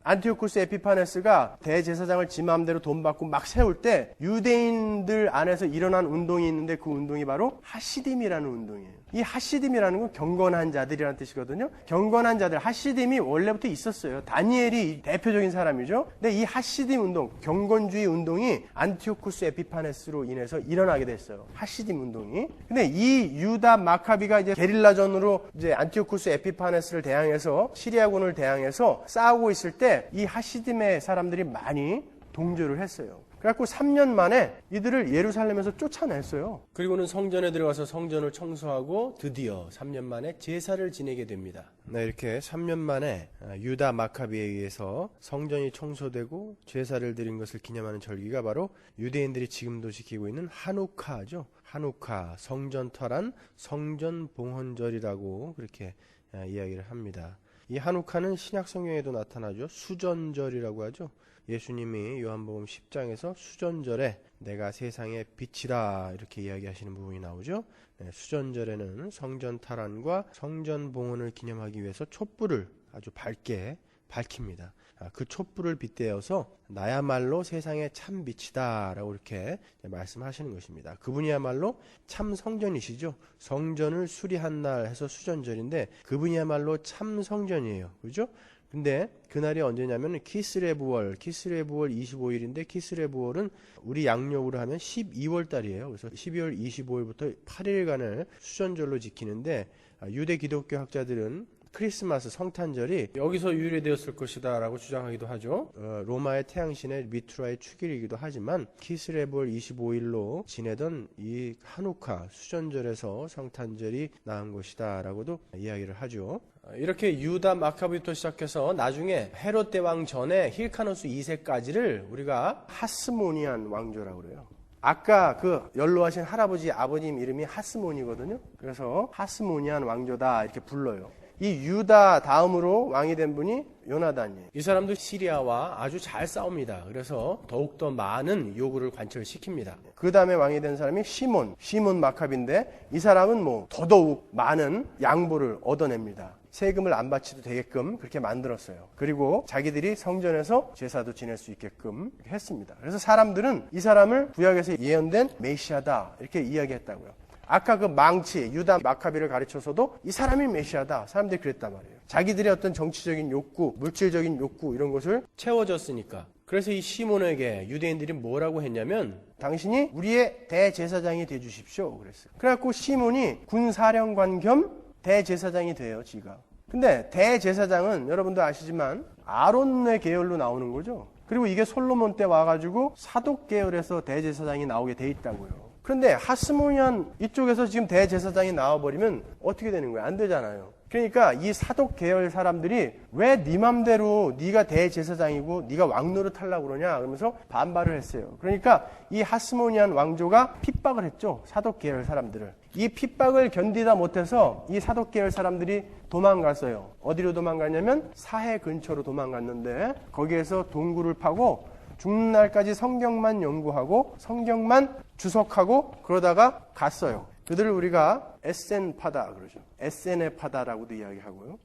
안티오쿠스 에피파네스가 대제사장을 지 마음대로 돈 받고 막 세울 때 유대인들 안에서 일어난 운동이 있는데 그 운동이 바로 하시딤이라는 운동이에요. 이 하시딤이라는 건 경건한 자들이라는 뜻이거든요. 경건한 자들, 하시딤이 원래부터 있었어요. 다니엘이 대표적인 사람이죠. 근데 이 하시딤 운동, 경건주의 운동이 안티오쿠스 에피파네스로 인해서 일어나게 됐어요. 하시딤 운동이. 근데 이 유다 마카비가 이제 게릴라전으로 이제 안티오쿠스 에피파네스를 대항해서 시리아군을 대항해서 싸우고 있을 때 이 하시딤의 사람들이 많이 동조를 했어요. 그래갖고 3년 만에 이들을 예루살렘에서 쫓아냈어요. 그리고는 성전에 들어가서 성전을 청소하고 드디어 3년 만에 제사를 지내게 됩니다. 네, 이렇게 3년 만에 유다 마카비에 의해서 성전이 청소되고 제사를 드린 것을 기념하는 절기가 바로 유대인들이 지금도 지키고 있는 하누카죠. 하누카, 성전터란 성전봉헌절이라고 그렇게 이야기를 합니다. 이 하누카는 신약 성경에도 나타나죠. 수전절이라고 하죠. 예수님이 요한복음 10장에서 수전절에 내가 세상의 빛이다 이렇게 이야기하시는 부분이 나오죠. 네, 수전절에는 성전 타란과 성전 봉헌을 기념하기 위해서 촛불을 아주 밝게 밝힙니다. 그 촛불을 빗대어서 나야말로 세상의 참 빛이다 라고 이렇게 말씀하시는 것입니다. 그분이야말로 참 성전이시죠. 성전을 수리한 날 해서 수전절인데 그분이야말로 참 성전이에요. 그렇죠? 근데 그날이 언제냐면 키스레브월 25일인데 키스레브월은 우리 양력으로 하면 12월 달이에요. 그래서 12월 25일부터 8일간을 수전절로 지키는데 유대 기독교 학자들은 크리스마스 성탄절이 여기서 유래되었을 것이다 라고 주장하기도 하죠. 로마의 태양신의 미투라의 축일이기도 하지만 키스레브월 25일로 지내던 이 하누카 수전절에서 성탄절이 나온 것이다 라고도 이야기를 하죠. 이렇게 유다 마카비부터 시작해서 나중에 헤롯 대왕 전에 힐카노스 2세까지를 우리가 하스모니안 왕조라고 그래요. 아까 그 연로하신 할아버지 아버님 이름이 하스몬이거든요. 그래서 하스모니안 왕조다 이렇게 불러요. 이 유다 다음으로 왕이 된 분이 요나단이에요. 이 사람도 시리아와 아주 잘 싸웁니다. 그래서 더욱더 많은 요구를 관철시킵니다. 그 다음에 왕이 된 사람이 시몬 마카비인데 이 사람은 더더욱 많은 양보를 얻어냅니다. 세금을 안 바치도 되게끔 그렇게 만들었어요. 그리고 자기들이 성전에서 제사도 지낼 수 있게끔 했습니다. 그래서 사람들은 이 사람을 구약에서 예언된 메시아다 이렇게 이야기했다고요. 아까 그 망치 유다 마카비를 가르쳐서도 이 사람이 메시아다 사람들이 그랬단 말이에요. 자기들의 어떤 정치적인 욕구, 물질적인 욕구 이런 것을 채워졌으니까. 그래서 이 시몬에게 유대인들이 뭐라고 했냐면 당신이 우리의 대제사장이 돼주십시오 그랬어요. 그래갖고 시몬이 군사령관 겸 대제사장이 돼요. 지가. 근데 대제사장은 여러분도 아시지만 아론의 계열로 나오는 거죠. 그리고 이게 솔로몬 때 와가지고 사독 계열에서 대제사장이 나오게 돼 있다고요. 그런데 하스모니안 이쪽에서 지금 대제사장이 나와버리면 어떻게 되는 거예요? 안 되잖아요. 그러니까 이 사독 계열 사람들이 왜 네 맘대로 네가 대제사장이고 네가 왕 노릇하려고 그러냐 그러면서 반발을 했어요. 그러니까 이 하스모니안 왕조가 핍박을 했죠. 사독 계열 사람들을. 이 핍박을 견디다 못해서 이 사독 계열 사람들이 도망갔어요. 어디로 도망갔냐면 사해 근처로 도망갔는데 거기에서 동굴을 파고 죽는 날까지 성경만 연구하고 성경만 주석하고 그러다가 갔어요. 그들을 우리가 에센파다 그러죠. 에세네파다라고도 이야기하고요.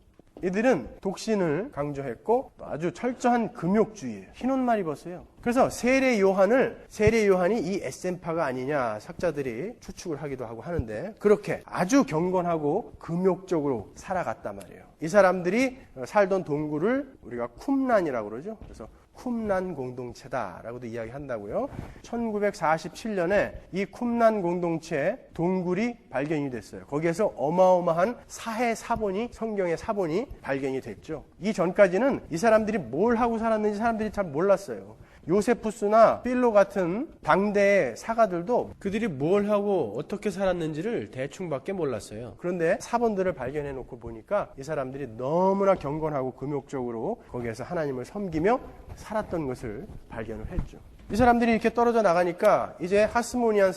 이들은 독신을 강조했고 아주 철저한 금욕주의예요. 흰 옷만 입었어요. 그래서 세례 요한이 이 에센파가 아니냐 학자들이 추측을 하기도 하고 하는데 그렇게 아주 경건하고 금욕적으로 살아갔단 말이에요. 이 사람들이 살던 동굴을 우리가 쿰란이라고 그러죠. 그래서 쿰란 공동체다라고도 이야기한다고요. 1947년에 이 쿰란 공동체 동굴이 발견이 됐어요. 거기에서 어마어마한 사해 사본이 성경의 사본이 발견이 됐죠. 이 전까지는 이 사람들이 뭘 하고 살았는지 사람들이 잘 몰랐어요. 요세푸스나 필로 같은 당대의 사가들도 그들이 뭘 하고 어떻게 살았는지를 대충밖에 몰랐어요. 그런데 사본들을 발견해 놓고 보니까 이 사람들이 너무나 경건하고 금욕적으로 거기에서 하나님을 섬기며 살았던 것을 발견을 했죠. 이 사람들이 이렇게 떨어져 나가니까 이제 하스모니안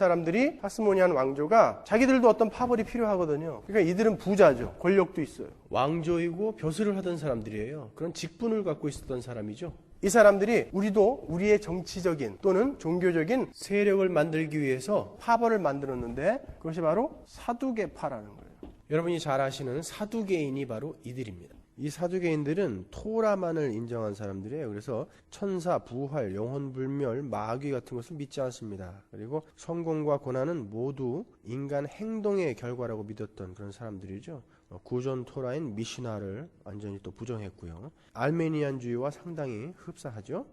왕조가 자기들도 어떤 파벌이 필요하거든요. 그러니까 이들은 부자죠. 권력도 있어요. 왕조이고 벼슬을 하던 사람들이에요. 그런 직분을 갖고 있었던 사람이죠. 이 사람들이 우리도 우리의 정치적인 또는 종교적인 세력을 만들기 위해서 파벌을 만들었는데 그것이 바로 사두개파라는 거예요. 여러분이 잘 아시는 사두개인이 바로 이들입니다. 이 사두개인들은 토라만을 인정한 사람들이에요. 그래서 천사, 부활, 영혼불멸, 마귀 같은 것을 믿지 않습니다. 그리고 성공과 고난은 모두 인간 행동의 결과라고 믿었던 그런 사람들이죠. 구전 토라인 미시나를 완전히 또 부정했고요. 알메니안주의와 상당히 흡사하죠.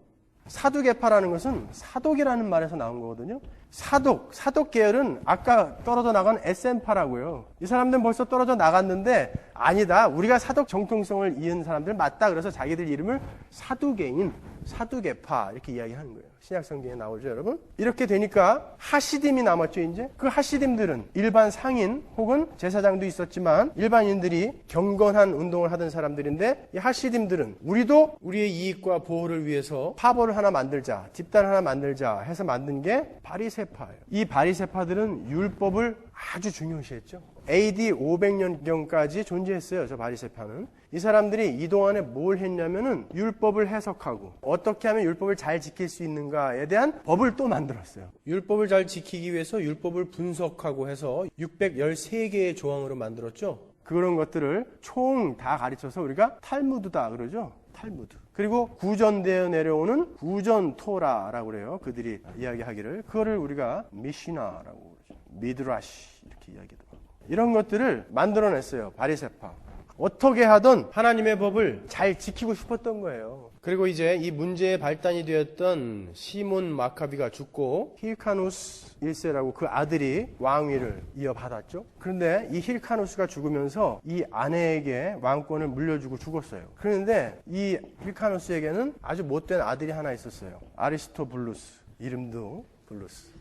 사두개파라는 것은 사독이라는 말에서 나온 거거든요. 사독 계열은 아까 떨어져 나간 에센파라고요. 이 사람들은 벌써 떨어져 나갔는데 아니다. 우리가 사독 정통성을 이은 사람들 맞다. 그래서 자기들 이름을 사두개인 사두개파 이렇게 이야기하는 거예요. 신약 성경에 나오죠, 여러분? 이렇게 되니까 하시딤이 남았죠, 이제. 그 하시딤들은 일반 상인 혹은 제사장도 있었지만 일반인들이 경건한 운동을 하던 사람들인데, 이 하시딤들은 우리도 우리의 이익과 보호를 위해서 파벌을 하나 만들자, 집단 하나 만들자 해서 만든 게 바리새파예요. 이 바리새파들은 율법을 아주 중요시했죠. AD 500년경까지 존재했어요, 저 바리새파는. 이 사람들이 이 동안에 뭘 했냐면은 율법을 해석하고 어떻게 하면 율법을 잘 지킬 수 있는가에 대한 법을 또 만들었어요. 율법을 잘 지키기 위해서 율법을 분석하고 해서 613개의 조항으로 만들었죠. 그런 것들을 총 다 가르쳐서 우리가 탈무드다 그러죠. 탈무드. 그리고 구전되어 내려오는 구전 토라라고 그래요. 그들이 이야기하기를. 그거를 우리가 미시나라고 그러죠. 미드라시 이렇게 이야기도 하고. 이런 것들을 만들어냈어요. 바리새파. 어떻게 하든 하나님의 법을 잘 지키고 싶었던 거예요. 그리고 이제 이 문제의 발단이 되었던 시몬 마카비가 죽고 힐카누스 1세라고 그 아들이 왕위를 이어받았죠. 그런데 이 힐카누스가 죽으면서 이 아내에게 왕권을 물려주고 죽었어요. 그런데 이 힐카누스에게는 아주 못된 아들이 하나 있었어요. 아리스토블루스. 이름도 블루스.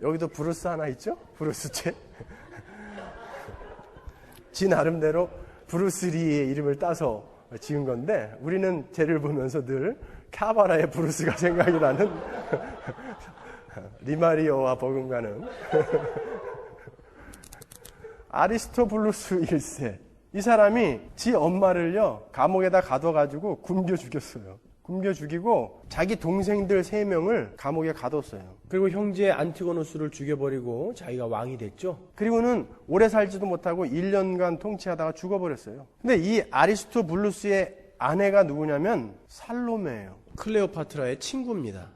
여기도 브루스 하나 있죠? 브루스체. 지 나름대로 브루스리의 이름을 따서 지은 건데 우리는 쟤를 보면서 늘 카바라의 브루스가 생각이 나는 리마리오와 버금가는 아리스토블루스 1세. 이 사람이 지 엄마를요 감옥에다 가둬가지고 굶겨 죽였어요. 굶겨 죽이고 자기 동생들 3명을 감옥에 가뒀어요. 그리고 형제 안티고노스를 죽여버리고 자기가 왕이 됐죠. 그리고는 오래 살지도 못하고 1년간 통치하다가 죽어버렸어요. 근데 이 아리스토블루스의 아내가 누구냐면 살로메예요. 클레오파트라의 친구입니다.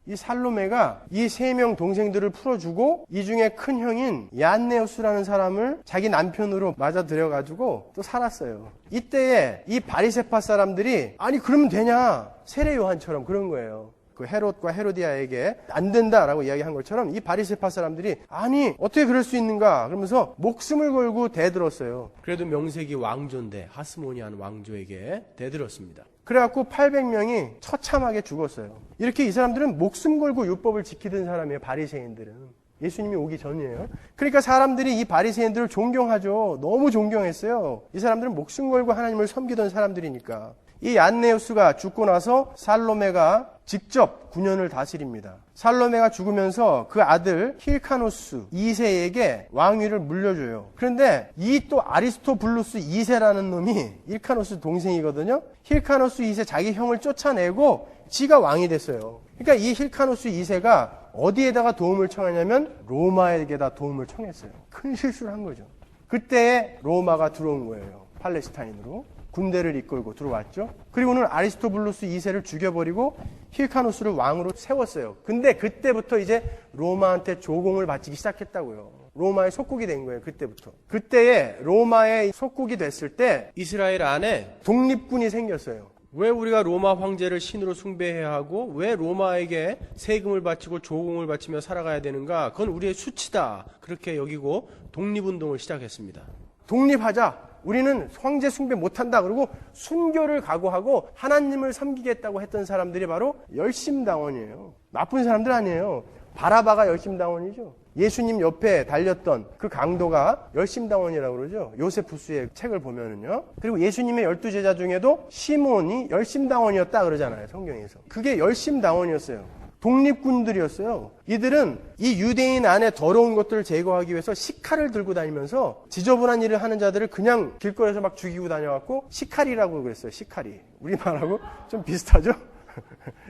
이 살로메가 이 3명 동생들을 풀어주고 이 중에 큰 형인 얀네우스라는 사람을 자기 남편으로 맞아들여가지고 또 살았어요. 이때에 이 바리새파 사람들이 아니 그러면 되냐, 세례 요한처럼 그런 거예요. 그 헤롯과 헤로디아에게 안 된다라고 이야기한 것처럼 이 바리새파 사람들이 아니 어떻게 그럴 수 있는가 그러면서 목숨을 걸고 대들었어요. 그래도 명색이 왕조인데 하스모니안 왕조에게 대들었습니다. 그래갖고 800명이 처참하게 죽었어요. 이렇게 이 사람들은 목숨 걸고 율법을 지키던 사람이에요. 바리새인들은. 예수님이 오기 전이에요. 그러니까 사람들이 이 바리새인들을 존경하죠. 너무 존경했어요. 이 사람들은 목숨 걸고 하나님을 섬기던 사람들이니까. 이 안네우스가 죽고 나서 살로메가 직접 9년을 다스립니다. 살로메가 죽으면서 그 아들 힐카노스 2세에게 왕위를 물려줘요. 그런데 이 또 아리스토블루스 2세라는 놈이 힐카노스 동생이거든요. 힐카노스 2세 자기 형을 쫓아내고 지가 왕이 됐어요. 그러니까 이 힐카노스 2세가 어디에다가 도움을 청하냐면 로마에게다 도움을 청했어요. 큰 실수를 한 거죠. 그때 로마가 들어온 거예요. 팔레스타인으로. 군대를 이끌고 들어왔죠. 그리고는 아리스토블루스 2세를 죽여버리고 힐카노스를 왕으로 세웠어요. 근데 그때부터 이제 로마한테 조공을 바치기 시작했다고요. 로마의 속국이 된 거예요. 그때부터. 그때에 로마의 속국이 됐을 때 이스라엘 안에 독립군이 생겼어요. 왜 우리가 로마 황제를 신으로 숭배해야 하고 왜 로마에게 세금을 바치고 조공을 바치며 살아가야 되는가? 그건 우리의 수치다. 그렇게 여기고 독립운동을 시작했습니다. 독립하자. 우리는 황제 숭배 못한다. 그러고 순교를 각오하고 하나님을 섬기겠다고 했던 사람들이 바로 열심당원이에요. 나쁜 사람들 아니에요. 바라바가 열심당원이죠. 예수님 옆에 달렸던 그 강도가 열심당원이라고 그러죠. 요세푸스의 책을 보면은요. 그리고 예수님의 12제자 중에도 시몬이 열심당원이었다 그러잖아요. 성경에서. 그게 열심당원이었어요. 독립군들이었어요. 이들은 이 유대인 안에 더러운 것들을 제거하기 위해서 식칼을 들고 다니면서 지저분한 일을 하는 자들을 그냥 길거리에서 막 죽이고 다녀갖고 시칼이라고 그랬어요. 시칼이. 우리말하고 좀 비슷하죠?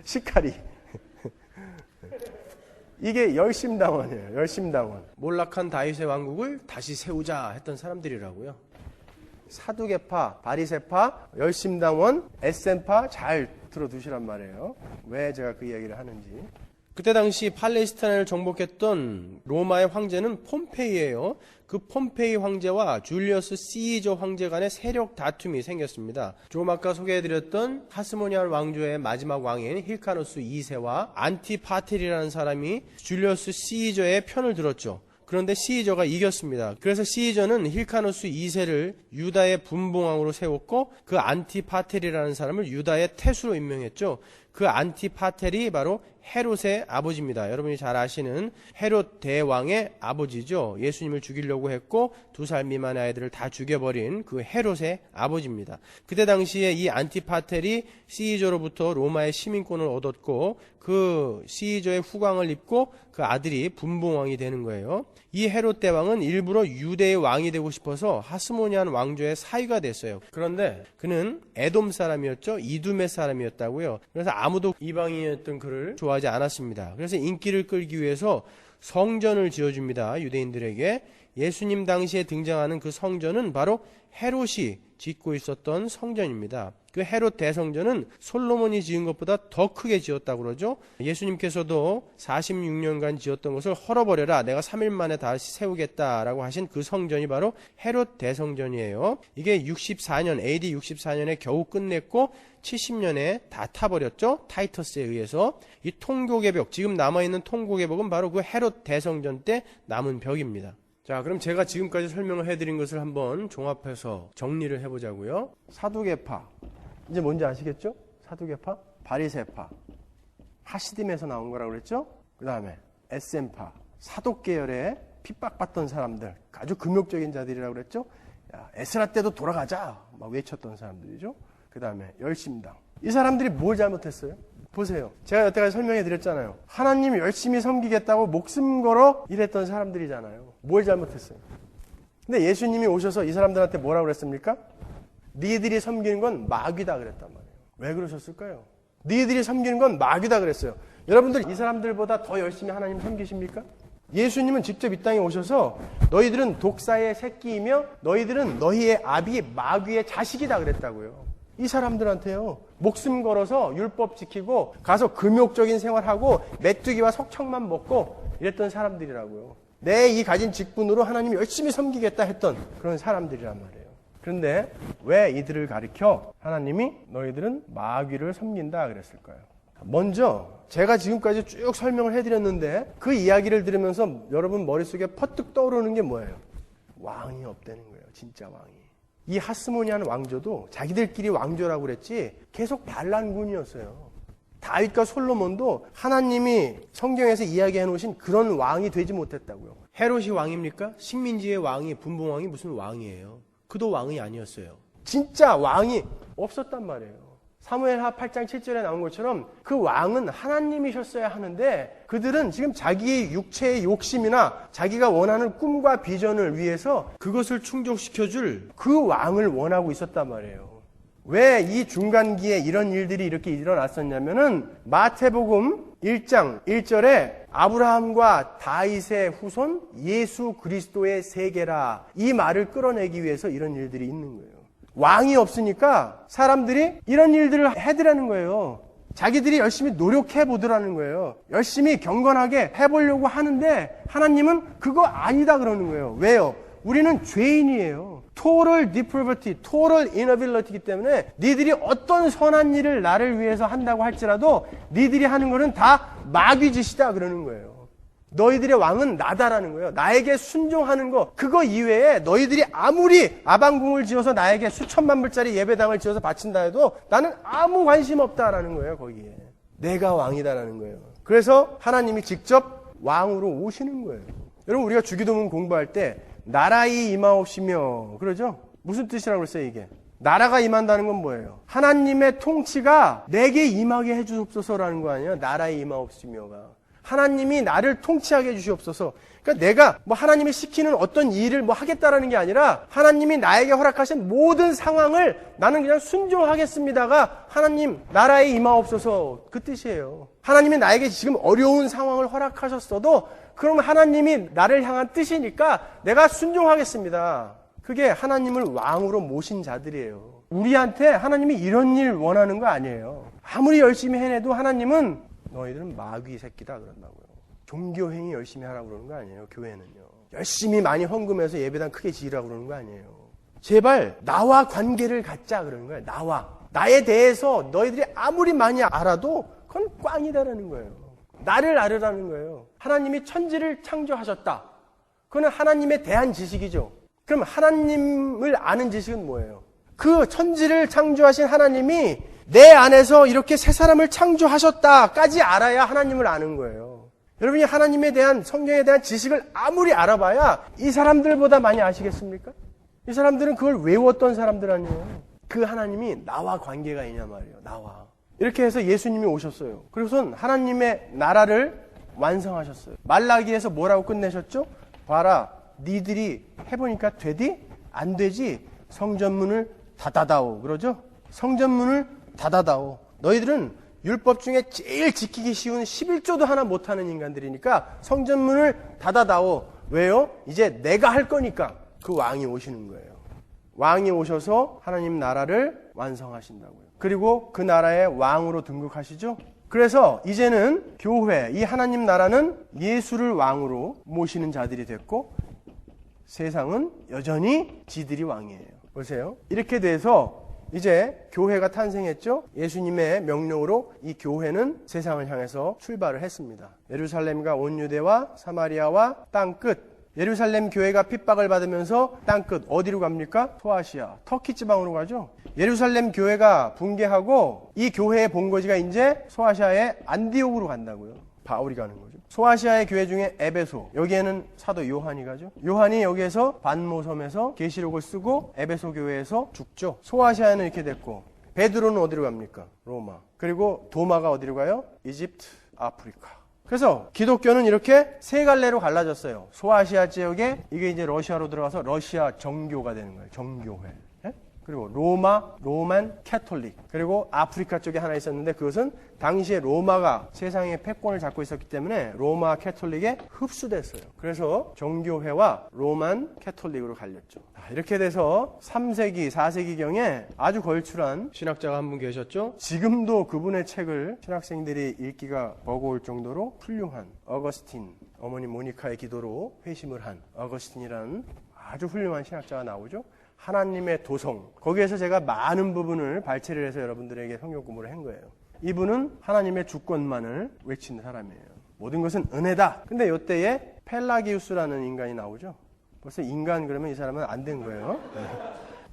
시칼이. 이게 열심당원이에요. 열심당원. 몰락한 다윗의 왕국을 다시 세우자 했던 사람들이라고요. 사두개파, 바리새파, 열심당원, 에센파 잘 들어두시란 말이에요. 왜 제가 그 이야기를 하는지. 그때 당시 팔레스타인을 정복했던 로마의 황제는 폼페이예요. 그 폼페이 황제와 줄리어스 시저 황제 간의 세력 다툼이 생겼습니다. 조금 아까 소개해드렸던 하스모니안 왕조의 마지막 왕인 힐카노스 2세와 안티파텔이라는 사람이 줄리어스 시저의 편을 들었죠. 그런데 시이저가 이겼습니다. 그래서 시이저는 힐카노스 2세를 유다의 분봉왕으로 세웠고 그 안티파텔이라는 사람을 유다의 태수로 임명했죠. 그 안티파텔이 바로 헤롯의 아버지입니다. 여러분이 잘 아시는 헤롯 대왕의 아버지죠. 예수님을 죽이려고 했고 2살 미만의 아이들을 다 죽여버린 그 헤롯의 아버지입니다. 그때 당시에 이 안티파텔이 시이저로부터 로마의 시민권을 얻었고 그 시이저의 후광을 입고 그 아들이 분봉왕이 되는 거예요. 이 헤롯 대왕은 일부러 유대의 왕이 되고 싶어서 하스모니안 왕조의 사위가 됐어요. 그런데 그는 에돔 사람이었죠. 이두메 사람이었다고요. 그래서 아무도 이방인이었던 그를 좋아하지 않았습니다. 그래서 인기를 끌기 위해서 성전을 지어줍니다. 유대인들에게. 예수님 당시에 등장하는 그 성전은 바로 헤롯이 짓고 있었던 성전입니다. 그 헤롯 대성전은 솔로몬이 지은 것보다 더 크게 지었다고 그러죠. 예수님께서도 46년간 지었던 것을 헐어버려라, 내가 3일 만에 다시 세우겠다라고 하신 그 성전이 바로 헤롯 대성전이에요. 이게 64년, AD 64년에 겨우 끝냈고 70년에 다 타버렸죠. 타이터스에 의해서. 이 통곡의 벽, 지금 남아있는 통곡의 벽은 바로 그 헤롯 대성전 때 남은 벽입니다. 자, 그럼 제가 지금까지 설명을 해드린 것을 한번 종합해서 정리를 해보자고요. 사두개파, 이제 뭔지 아시겠죠? 사두개파, 바리새파, 하시딤에서 나온 거라고 그랬죠? 그 다음에 에셈파, 사독계열의 핍박받던 사람들, 아주 금욕적인 자들이라고 그랬죠? 야, 에스라 때도 돌아가자 막 외쳤던 사람들이죠. 그 다음에 열심당. 이 사람들이 뭘 잘못했어요? 보세요. 제가 여태까지 설명해 드렸잖아요. 하나님 열심히 섬기겠다고 목숨 걸어 일했던 사람들이잖아요. 뭘 잘못했어요? 근데 예수님이 오셔서 이 사람들한테 뭐라고 그랬습니까? 니들이 섬기는 건 마귀다 그랬단 말이에요. 왜 그러셨을까요? 니들이 섬기는 건 마귀다 그랬어요. 여러분들 이 사람들보다 더 열심히 하나님 섬기십니까? 예수님은 직접 이 땅에 오셔서 너희들은 독사의 새끼이며 너희들은 너희의 아비 마귀의 자식이다 그랬다고요. 이 사람들한테요, 목숨 걸어서 율법 지키고 가서 금욕적인 생활하고 메뚜기와 석청만 먹고 이랬던 사람들이라고요. 내 이 가진 직분으로 하나님 열심히 섬기겠다 했던 그런 사람들이란 말이에요. 그런데 왜 이들을 가리켜 하나님이 너희들은 마귀를 섬긴다 그랬을까요? 먼저 제가 지금까지 쭉 설명을 해드렸는데 그 이야기를 들으면서 여러분 머릿속에 퍼뜩 떠오르는 게 뭐예요? 왕이 없다는 거예요. 진짜 왕이. 이 하스모니안 왕조도 자기들끼리 왕조라고 그랬지 계속 반란군이었어요. 다윗과 솔로몬도 하나님이 성경에서 이야기해 놓으신 그런 왕이 되지 못했다고요. 헤롯이 왕입니까? 식민지의 왕이, 분봉왕이 무슨 왕이에요? 그도 왕이 아니었어요. 진짜 왕이 없었단 말이에요. 사무엘하 8장 7절에 나온 것처럼 그 왕은 하나님이셨어야 하는데 그들은 지금 자기의 육체의 욕심이나 자기가 원하는 꿈과 비전을 위해서 그것을 충족시켜줄 그 왕을 원하고 있었단 말이에요. 왜 이 중간기에 이런 일들이 이렇게 일어났었냐면은 마태복음 1장 1절에 아브라함과 다윗의 후손 예수 그리스도의 세계라 이 말을 끌어내기 위해서 이런 일들이 있는 거예요. 왕이 없으니까 사람들이 이런 일들을 해드라는 거예요. 자기들이 열심히 노력해 보더라는 거예요. 열심히 경건하게 해보려고 하는데 하나님은 그거 아니다 그러는 거예요. 왜요? 우리는 죄인이에요. total depravity, total inability이기 때문에 니들이 어떤 선한 일을 나를 위해서 한다고 할지라도 니들이 하는 거는 다 마귀짓이다 그러는 거예요. 너희들의 왕은 나다라는 거예요. 나에게 순종하는 거 그거 이외에 너희들이 아무리 아방궁을 지어서 나에게 수천만 불짜리 예배당을 지어서 바친다 해도 나는 아무 관심 없다라는 거예요. 거기에 내가 왕이다라는 거예요. 그래서 하나님이 직접 왕으로 오시는 거예요. 여러분 우리가 주기도문 공부할 때 나라의 임하옵시며 그러죠? 무슨 뜻이라고 그랬어요 이게? 나라가 임한다는 건 뭐예요? 하나님의 통치가 내게 임하게 해주옵소서라는 거 아니에요? 나라의 임하옵시며가 하나님이 나를 통치하게 해주시옵소서. 그러니까 내가 뭐 하나님이 시키는 어떤 일을 뭐 하겠다라는 게 아니라 하나님이 나에게 허락하신 모든 상황을 나는 그냥 순종하겠습니다가 하나님 나라에 임하옵소서 그 뜻이에요. 하나님이 나에게 지금 어려운 상황을 허락하셨어도 그럼 하나님이 나를 향한 뜻이니까 내가 순종하겠습니다. 그게 하나님을 왕으로 모신 자들이에요. 우리한테 하나님이 이런 일 원하는 거 아니에요. 아무리 열심히 해내도 하나님은 너희들은 마귀 새끼다 그런다고요. 종교행위 열심히 하라고 그러는 거 아니에요. 교회는요. 열심히 많이 헌금해서 예배당 크게 지으라고 그러는 거 아니에요. 제발 나와 관계를 갖자 그러는 거예요. 나에 대해서 너희들이 아무리 많이 알아도 그건 꽝이다라는 거예요. 나를 알으라는 거예요. 하나님이 천지를 창조하셨다. 그거는 하나님에 대한 지식이죠. 그럼 하나님을 아는 지식은 뭐예요? 그 천지를 창조하신 하나님이 내 안에서 이렇게 새 사람을 창조하셨다까지 알아야 하나님을 아는 거예요. 여러분이 하나님에 대한, 성경에 대한 지식을 아무리 알아봐야 이 사람들보다 많이 아시겠습니까? 이 사람들은 그걸 외웠던 사람들 아니에요. 그 하나님이 나와 관계가 있냐 말이에요. 나와. 이렇게 해서 예수님이 오셨어요. 그리고선 하나님의 나라를 완성하셨어요. 말라기에서 뭐라고 끝내셨죠? 봐라, 니들이 해보니까 되디? 안 되지? 성전문을 닫아다오. 그러죠? 성전문을 닫아다오. 너희들은 율법 중에 제일 지키기 쉬운 11조도 하나 못하는 인간들이니까 성전문을 닫아다오. 왜요? 이제 내가 할 거니까. 그 왕이 오시는 거예요. 왕이 오셔서 하나님 나라를 완성하신다고요. 그리고 그 나라의 왕으로 등극하시죠. 그래서 이제는 교회, 이 하나님 나라는 예수를 왕으로 모시는 자들이 됐고 세상은 여전히 지들이 왕이에요. 보세요. 이렇게 돼서 이제 교회가 탄생했죠. 예수님의 명령으로 이 교회는 세상을 향해서 출발을 했습니다. 예루살렘과 온 유대와 사마리아와 땅끝. 예루살렘 교회가 핍박을 받으면서 땅끝 어디로 갑니까? 소아시아, 터키 지방으로 가죠. 예루살렘 교회가 붕괴하고 이 교회의 본거지가 이제 소아시아의 안디옥으로 간다고요. 바울이 가는 거죠. 소아시아의 교회 중에 에베소, 여기에는 사도 요한이 가죠. 요한이 여기에서 반모섬에서 계시록을 쓰고 에베소 교회에서 죽죠. 소아시아는 이렇게 됐고 베드로는 어디로 갑니까? 로마. 그리고 도마가 어디로 가요? 이집트, 아프리카. 그래서 기독교는 이렇게 세 갈래로 갈라졌어요. 소아시아 지역에 이게 이제 러시아로 들어가서 러시아 정교가 되는 거예요. 정교회. 그리고 로마, 로만 캐톨릭. 그리고 아프리카 쪽에 하나 있었는데 그것은 당시에 로마가 세상의 패권을 잡고 있었기 때문에 로마 캐톨릭에 흡수됐어요. 그래서 정교회와 로만 캐톨릭으로 갈렸죠. 이렇게 돼서 3세기, 4세기경에 아주 걸출한 신학자가 한 분 계셨죠. 지금도 그분의 책을 신학생들이 읽기가 버거울 정도로 훌륭한 어거스틴, 어머니 모니카의 기도로 회심을 한 어거스틴이라는 아주 훌륭한 신학자가 나오죠. 하나님의 도성. 거기에서 제가 많은 부분을 발췌를 해서 여러분들에게 성경 공부를 한 거예요. 이분은 하나님의 주권만을 외치는 사람이에요. 모든 것은 은혜다. 근데 이때에 펠라기우스라는 인간이 나오죠. 벌써 인간 그러면 이 사람은 안 된 거예요.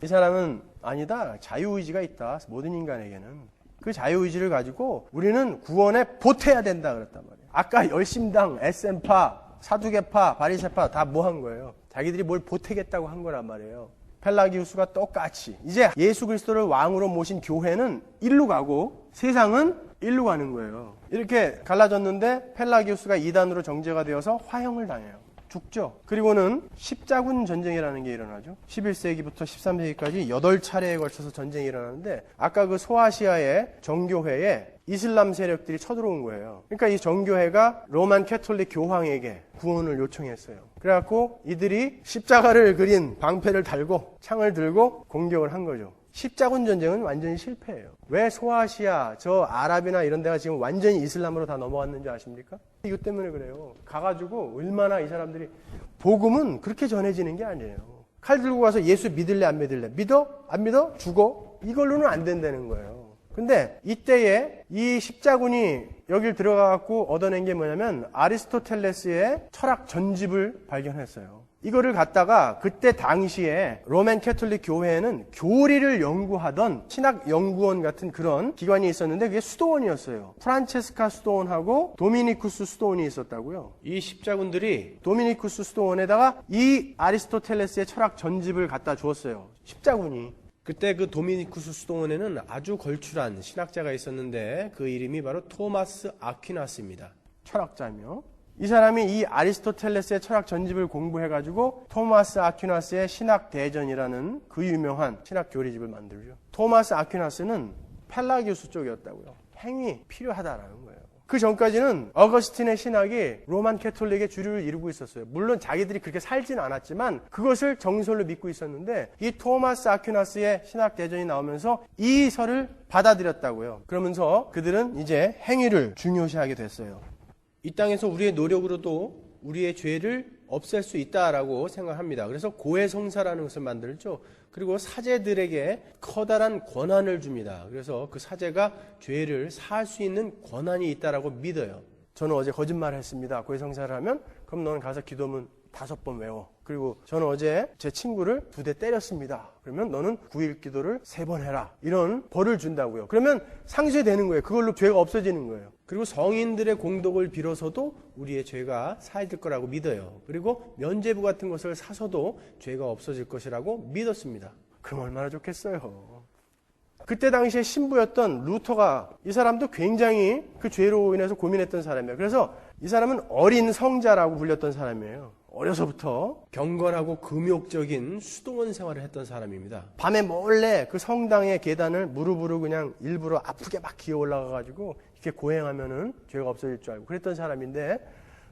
이 사람은 아니다. 자유의지가 있다. 모든 인간에게는. 그 자유의지를 가지고 우리는 구원에 보태야 된다 그랬단 말이에요. 아까 열심당, SM파, 사두개파, 바리새파 다 뭐 한 거예요? 자기들이 뭘 보태겠다고 한 거란 말이에요. 펠라기우스가 똑같이 이제 예수 그리스도를 왕으로 모신 교회는 일로 가고 세상은 일로 가는 거예요. 이렇게 갈라졌는데 펠라기우스가 이단으로 정죄가 되어서 화형을 당해요. 죽죠. 그리고는 십자군 전쟁이라는 게 일어나죠. 11세기부터 13세기까지 8차례에 걸쳐서 전쟁이 일어나는데 아까 그 소아시아의 정교회에 이슬람 세력들이 쳐들어온 거예요. 그러니까 이 정교회가 로만 캐톨릭 교황에게 구원을 요청했어요. 그래갖고 이들이 십자가를 그린 방패를 달고 창을 들고 공격을 한 거죠. 십자군 전쟁은 완전히 실패예요. 왜 소아시아, 저 아랍이나 이런 데가 지금 완전히 이슬람으로 다 넘어갔는지 아십니까? 이것 때문에 그래요. 가가지고 얼마나 이 사람들이 복음은 그렇게 전해지는 게 아니에요. 칼 들고 가서 예수 믿을래 안 믿을래? 믿어? 안 믿어? 죽어? 이걸로는 안 된다는 거예요. 근데 이때에 이 십자군이 여길 들어가갖고 얻어낸 게 뭐냐면 아리스토텔레스의 철학 전집을 발견했어요. 이거를 갖다가 그때 당시에 로맨 캐톨릭 교회에는 교리를 연구하던 신학 연구원 같은 그런 기관이 있었는데 그게 수도원이었어요. 프란체스카 수도원하고 도미니쿠스 수도원이 있었다고요. 이 십자군들이 도미니쿠스 수도원에다가 이 아리스토텔레스의 철학 전집을 갖다 주었어요. 십자군이. 그때 그 도미니쿠스 수도원에는 아주 걸출한 신학자가 있었는데 그 이름이 바로 토마스 아퀴나스입니다. 철학자며 이 사람이 이 아리스토텔레스의 철학 전집을 공부해가지고 토마스 아퀴나스의 신학 대전이라는 그 유명한 신학 교리집을 만들죠. 토마스 아퀴나스는 펠라기우스 쪽이었다고요. 행위 필요하다라는 거예요. 그 전까지는 어거스틴의 신학이 로만 캐톨릭의 주류를 이루고 있었어요. 물론 자기들이 그렇게 살지는 않았지만 그것을 정설로 믿고 있었는데 이 토마스 아퀴나스의 신학 대전이 나오면서 이 설을 받아들였다고요. 그러면서 그들은 이제 행위를 중요시하게 됐어요. 이 땅에서 우리의 노력으로도 우리의 죄를 없앨 수 있다라고 생각합니다. 그래서 고해성사라는 것을 만들죠. 그리고 사제들에게 커다란 권한을 줍니다. 그래서 그 사제가 죄를 사할 수 있는 권한이 있다라고 믿어요. 저는 어제 거짓말을 했습니다. 고해성사를 하면 그럼 너는 가서 5번 외워. 그리고 저는 어제 제 친구를 2대 때렸습니다. 그러면 너는 9일 기도를 3번 해라. 이런 벌을 준다고요. 그러면 상쇄되는 거예요. 그걸로 죄가 없어지는 거예요. 그리고 성인들의 공덕을 빌어서도 우리의 죄가 사해질 거라고 믿어요. 그리고 면죄부 같은 것을 사서도 죄가 없어질 것이라고 믿었습니다. 그럼 얼마나 좋겠어요. 그때 당시에 신부였던 루터가, 이 사람도 굉장히 그 죄로 인해서 고민했던 사람이에요. 그래서 이 사람은 어린 성자라고 불렸던 사람이에요. 어려서부터 경건하고 금욕적인 수도원 생활을 했던 사람입니다. 밤에 몰래 그 성당의 계단을 무릎으로 그냥 일부러 아프게 막 기어 올라가가지고 이렇게 고행하면은 죄가 없어질 줄 알고 그랬던 사람인데,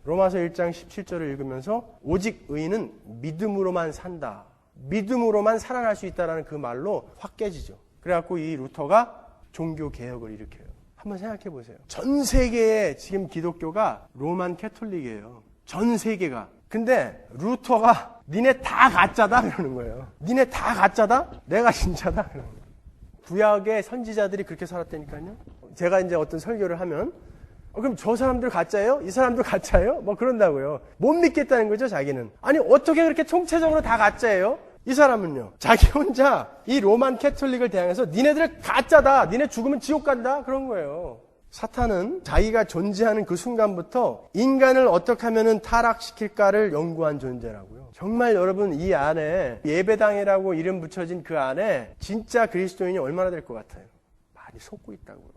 로마서 1장 17절을 읽으면서 오직 의인은 믿음으로만 산다, 믿음으로만 살아날 수 있다라는 그 말로 확 깨지죠. 그래갖고 이 루터가 종교 개혁을 일으켜요. 한번 생각해 보세요. 전 세계에 지금 기독교가 로만 캐톨릭이에요. 전 세계가. 근데 루터가 니네 다 가짜다 그러는 거예요. 니네 다 가짜다? 내가 진짜다 그러는 거예요. 구약의 선지자들이 그렇게 살았다니까요. 제가 이제 어떤 설교를 하면 그럼 저 사람들 가짜예요? 이 사람들 가짜예요? 뭐 그런다고요. 못 믿겠다는 거죠, 자기는. 아니 어떻게 그렇게 총체적으로 다 가짜예요? 이 사람은요, 자기 혼자 이 로만 캐톨릭을 대항해서 니네들 가짜다, 니네 죽으면 지옥 간다 그런 거예요. 사탄은 자기가 존재하는 그 순간부터 인간을 어떻게 하면 타락시킬까를 연구한 존재라고요. 정말 여러분, 이 안에 예배당이라고 이름 붙여진 그 안에 진짜 그리스도인이 얼마나 될 것 같아요? 많이 속고 있다고요.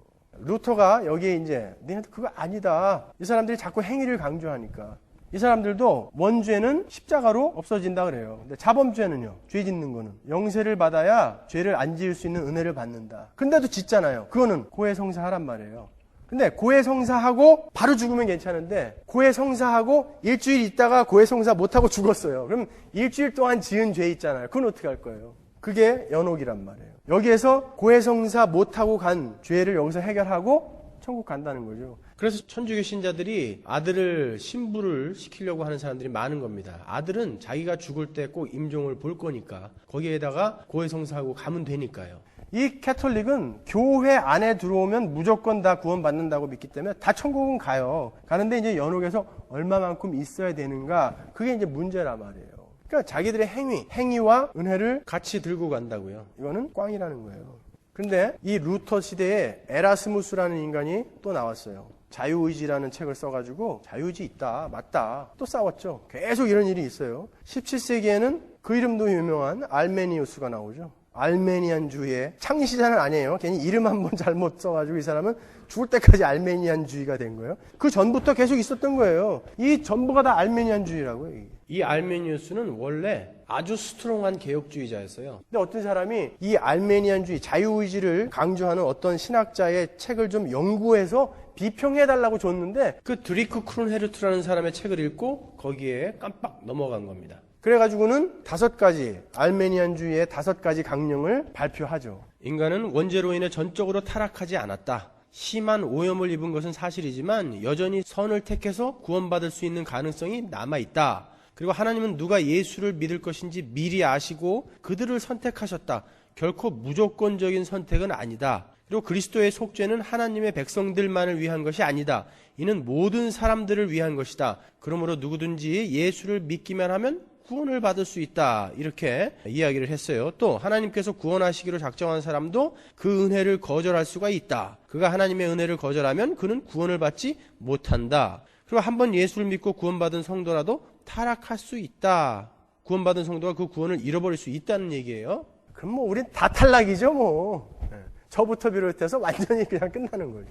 루터가 여기에 이제 니네들 그거 아니다, 이 사람들이 자꾸 행위를 강조하니까 이 사람들도 원죄는 십자가로 없어진다 그래요. 근데 자범죄는요, 죄 짓는 거는 영세를 받아야 죄를 안 지을 수 있는 은혜를 받는다. 근데도 짓잖아요. 그거는 고해성사하란 말이에요. 근데 고해성사하고 바로 죽으면 괜찮은데 고해성사하고 일주일 있다가 고해성사 못하고 죽었어요. 그럼 일주일 동안 지은 죄 있잖아요. 그건 어떻게 할 거예요? 그게 연옥이란 말이에요. 여기에서 고해성사 못하고 간 죄를 여기서 해결하고 천국 간다는 거죠. 그래서 천주교 신자들이 아들을 신부를 시키려고 하는 사람들이 많은 겁니다. 아들은 자기가 죽을 때 꼭 임종을 볼 거니까 거기에다가 고해성사하고 가면 되니까요. 이 캐톨릭은 교회 안에 들어오면 무조건 다 구원받는다고 믿기 때문에 다 천국은 가요. 가는데 이제 연옥에서 얼마만큼 있어야 되는가, 그게 이제 문제란 말이에요. 그러니까 자기들의 행위와 은혜를 같이 들고 간다고요. 이거는 꽝이라는 거예요. 근데 이 루터 시대에 에라스무스라는 인간이 또 나왔어요. 자유의지라는 책을 써가지고 자유의지 있다, 맞다, 또 싸웠죠. 계속 이런 일이 있어요. 17세기에는 그 이름도 유명한 알메니우스가 나오죠. 알메니안주의의 창시자는 아니에요. 괜히 이름 한번 잘못 써가지고 이 사람은 죽을 때까지 알메니안주의가 된 거예요. 그 전부터 계속 있었던 거예요. 이 전부가 다 알메니안주의라고요. 이 알메니우스는 원래 아주 스트롱한 개혁주의자였어요. 근데 어떤 사람이 이 알메니안주의, 자유의지를 강조하는 어떤 신학자의 책을 좀 연구해서 비평해달라고 줬는데 그 드리크 크룬헤르트라는 사람의 책을 읽고 거기에 깜빡 넘어간 겁니다. 그래가지고는 5가지, 알메니안주의의 5가지 강령을 발표하죠. 인간은 원죄로 인해 전적으로 타락하지 않았다. 심한 오염을 입은 것은 사실이지만 여전히 선을 택해서 구원받을 수 있는 가능성이 남아있다. 그리고 하나님은 누가 예수를 믿을 것인지 미리 아시고 그들을 선택하셨다. 결코 무조건적인 선택은 아니다. 그리고 그리스도의 속죄는 하나님의 백성들만을 위한 것이 아니다. 이는 모든 사람들을 위한 것이다. 그러므로 누구든지 예수를 믿기만 하면 구원을 받을 수 있다. 이렇게 이야기를 했어요. 또 하나님께서 구원하시기로 작정한 사람도 그 은혜를 거절할 수가 있다. 그가 하나님의 은혜를 거절하면 그는 구원을 받지 못한다. 그리고 한번 예수를 믿고 구원받은 성도라도 타락할 수 있다. 구원받은 성도가 그 구원을 잃어버릴 수 있다는 얘기예요. 그럼 뭐 우린 다 탈락이죠 뭐. 저부터 비롯해서 완전히 그냥 끝나는 거죠.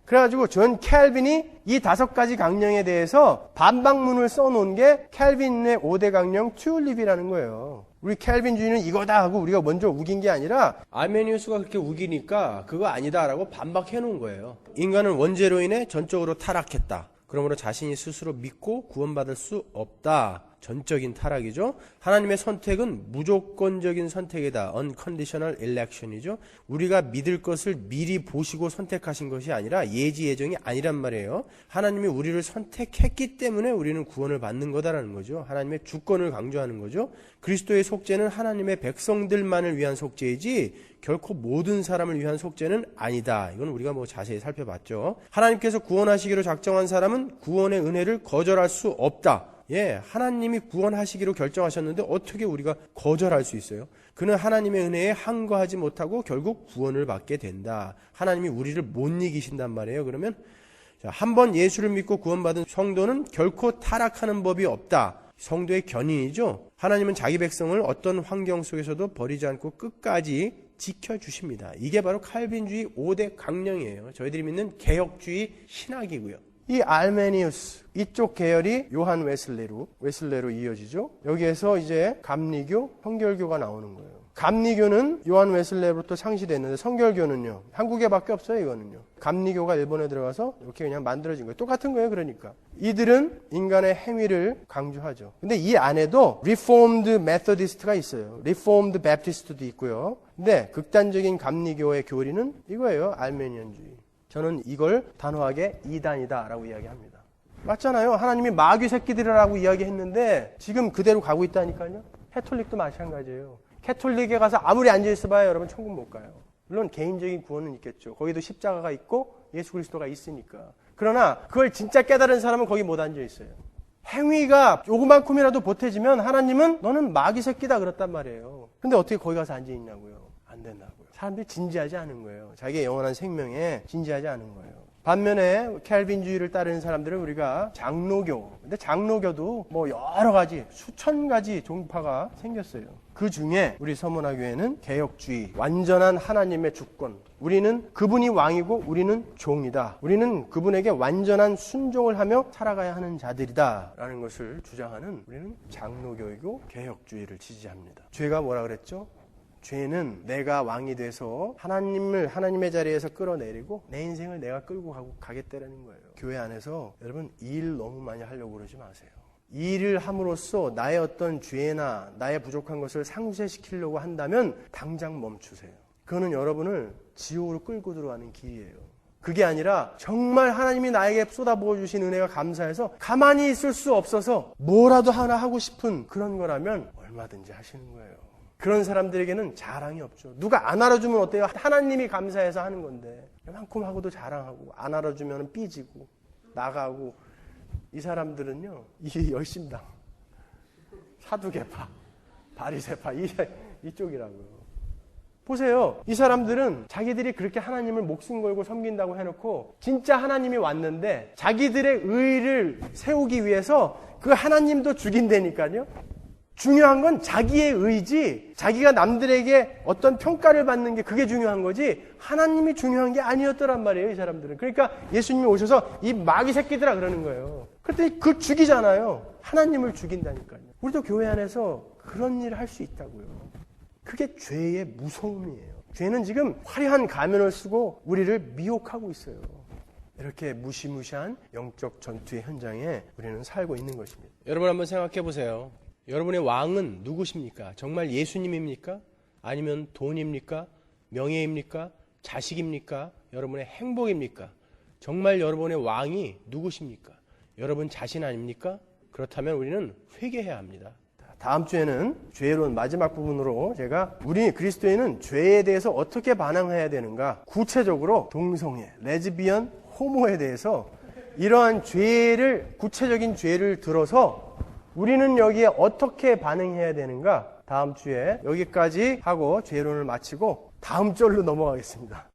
그래가지고 존 캘빈이 이 5가지 강령에 대해서 반박문을 써놓은 게 캘빈의 5대 강령 튤립이라는 거예요. 우리 캘빈주의는 이거다 하고 우리가 먼저 우긴 게 아니라 알메니우스가 그렇게 우기니까 그거 아니다라고 반박해 놓은 거예요. 인간은 원죄로 인해 전적으로 타락했다. 그러므로 자신이 스스로 믿고 구원받을 수 없다. 전적인 타락이죠. 하나님의 선택은 무조건적인 선택이다. unconditional election이죠. 우리가 믿을 것을 미리 보시고 선택하신 것이 아니라 예지 예정이 아니란 말이에요. 하나님이 우리를 선택했기 때문에 우리는 구원을 받는 거다라는 거죠. 하나님의 주권을 강조하는 거죠. 그리스도의 속죄는 하나님의 백성들만을 위한 속죄이지 결코 모든 사람을 위한 속죄는 아니다. 이건 우리가 뭐 자세히 살펴봤죠. 하나님께서 구원하시기로 작정한 사람은 구원의 은혜를 거절할 수 없다. 하나님이 구원하시기로 결정하셨는데 어떻게 우리가 거절할 수 있어요? 그는 하나님의 은혜에 항거하지 못하고 결국 구원을 받게 된다. 하나님이 우리를 못 이기신단 말이에요. 그러면 한번 예수를 믿고 구원받은 성도는 결코 타락하는 법이 없다. 성도의 견인이죠. 하나님은 자기 백성을 어떤 환경 속에서도 버리지 않고 끝까지 지켜주십니다. 이게 바로 칼빈주의 5대 강령이에요. 저희들이 믿는 개혁주의 신학이고요. 이 알메니우스 이쪽 계열이 요한 웨슬레로 이어지죠. 여기에서 이제 감리교, 성결교가 나오는 거예요. 감리교는 요한 웨슬레로부터 창시됐는데 성결교는요. 한국에밖에 없어요. 이거는요. 감리교가 일본에 들어가서 이렇게 그냥 만들어진 거예요. 똑같은 거예요. 그러니까 이들은 인간의 행위를 강조하죠. 근데 이 안에도 리포엄드 메서디스트가 있어요. 리포엄드 베프티스트도 있고요. 근데 극단적인 감리교의 교리는 이거예요. 알메니안주의. 저는 이걸 단호하게 이단이다라고 이야기합니다. 맞잖아요. 하나님이 마귀 새끼들이라고 이야기했는데 지금 그대로 가고 있다니까요. 캐톨릭도 마찬가지예요. 캐톨릭에 가서 아무리 앉아있어봐야 여러분 천국 못 가요. 물론 개인적인 구원은 있겠죠. 거기도 십자가가 있고 예수 그리스도가 있으니까. 그러나 그걸 진짜 깨달은 사람은 거기 못 앉아있어요. 행위가 조그만큼이라도 보태지면 하나님은 너는 마귀 새끼다 그랬단 말이에요. 근데 어떻게 거기 가서 앉아있냐고요. 안 된다고요. 사람들이 진지하지 않은 거예요. 자기의 영원한 생명에 진지하지 않은 거예요. 반면에 캘빈주의를 따르는 사람들은 우리가 장로교, 근데 장로교도 뭐 여러 가지 수천 가지 종파가 생겼어요. 그 중에 우리 서문화교회는 개혁주의, 완전한 하나님의 주권, 우리는 그분이 왕이고 우리는 종이다. 우리는 그분에게 완전한 순종을 하며 살아가야 하는 자들이다 라는 것을 주장하는 우리는 장로교이고 개혁주의를 지지합니다. 죄가 뭐라 그랬죠? 죄는 내가 왕이 돼서 하나님의 자리에서 끌어내리고 내 인생을 내가 끌고 가겠다라는 거예요. 교회 안에서 여러분 일 너무 많이 하려고 그러지 마세요. 일을 함으로써 나의 어떤 죄나 나의 부족한 것을 상쇄시키려고 한다면 당장 멈추세요. 그거는 여러분을 지옥으로 끌고 들어가는 길이에요. 그게 아니라 정말 하나님이 나에게 쏟아부어 주신 은혜가 감사해서 가만히 있을 수 없어서 뭐라도 하나 하고 싶은 그런 거라면 얼마든지 하시는 거예요. 그런 사람들에게는 자랑이 없죠. 누가 안 알아주면 어때요? 하나님이 감사해서 하는 건데 이만큼 하고도 자랑하고 안 알아주면 삐지고 나가고. 이 사람들은요, 이 열심당, 사두개파, 바리새파 이쪽이라고요. 보세요. 이 사람들은 자기들이 그렇게 하나님을 목숨 걸고 섬긴다고 해놓고 진짜 하나님이 왔는데 자기들의 의를 세우기 위해서 그 하나님도 죽인다니까요. 중요한 건 자기의 의지, 자기가 남들에게 어떤 평가를 받는 게 그게 중요한 거지 하나님이 중요한 게 아니었더란 말이에요. 이 사람들은. 그러니까 예수님이 오셔서 이 마귀 새끼들아 그러는 거예요. 그랬더니 그 죽이잖아요. 하나님을 죽인다니까요. 우리도 교회 안에서 그런 일을 할 수 있다고요. 그게 죄의 무서움이에요. 죄는 지금 화려한 가면을 쓰고 우리를 미혹하고 있어요. 이렇게 무시무시한 영적 전투의 현장에 우리는 살고 있는 것입니다. 여러분 한번 생각해 보세요. 여러분의 왕은 누구십니까? 정말 예수님입니까? 아니면 돈입니까? 명예입니까? 자식입니까? 여러분의 행복입니까? 정말 여러분의 왕이 누구십니까? 여러분 자신 아닙니까? 그렇다면 우리는 회개해야 합니다. 다음 주에는 죄론 마지막 부분으로 제가 우리 그리스도인은 죄에 대해서 어떻게 반응해야 되는가, 구체적으로 동성애, 레즈비언, 호모에 대해서 이러한 구체적인 죄를 들어서 우리는 여기에 어떻게 반응해야 되는가, 다음 주에 여기까지 하고 죄론을 마치고 다음 절로 넘어가겠습니다.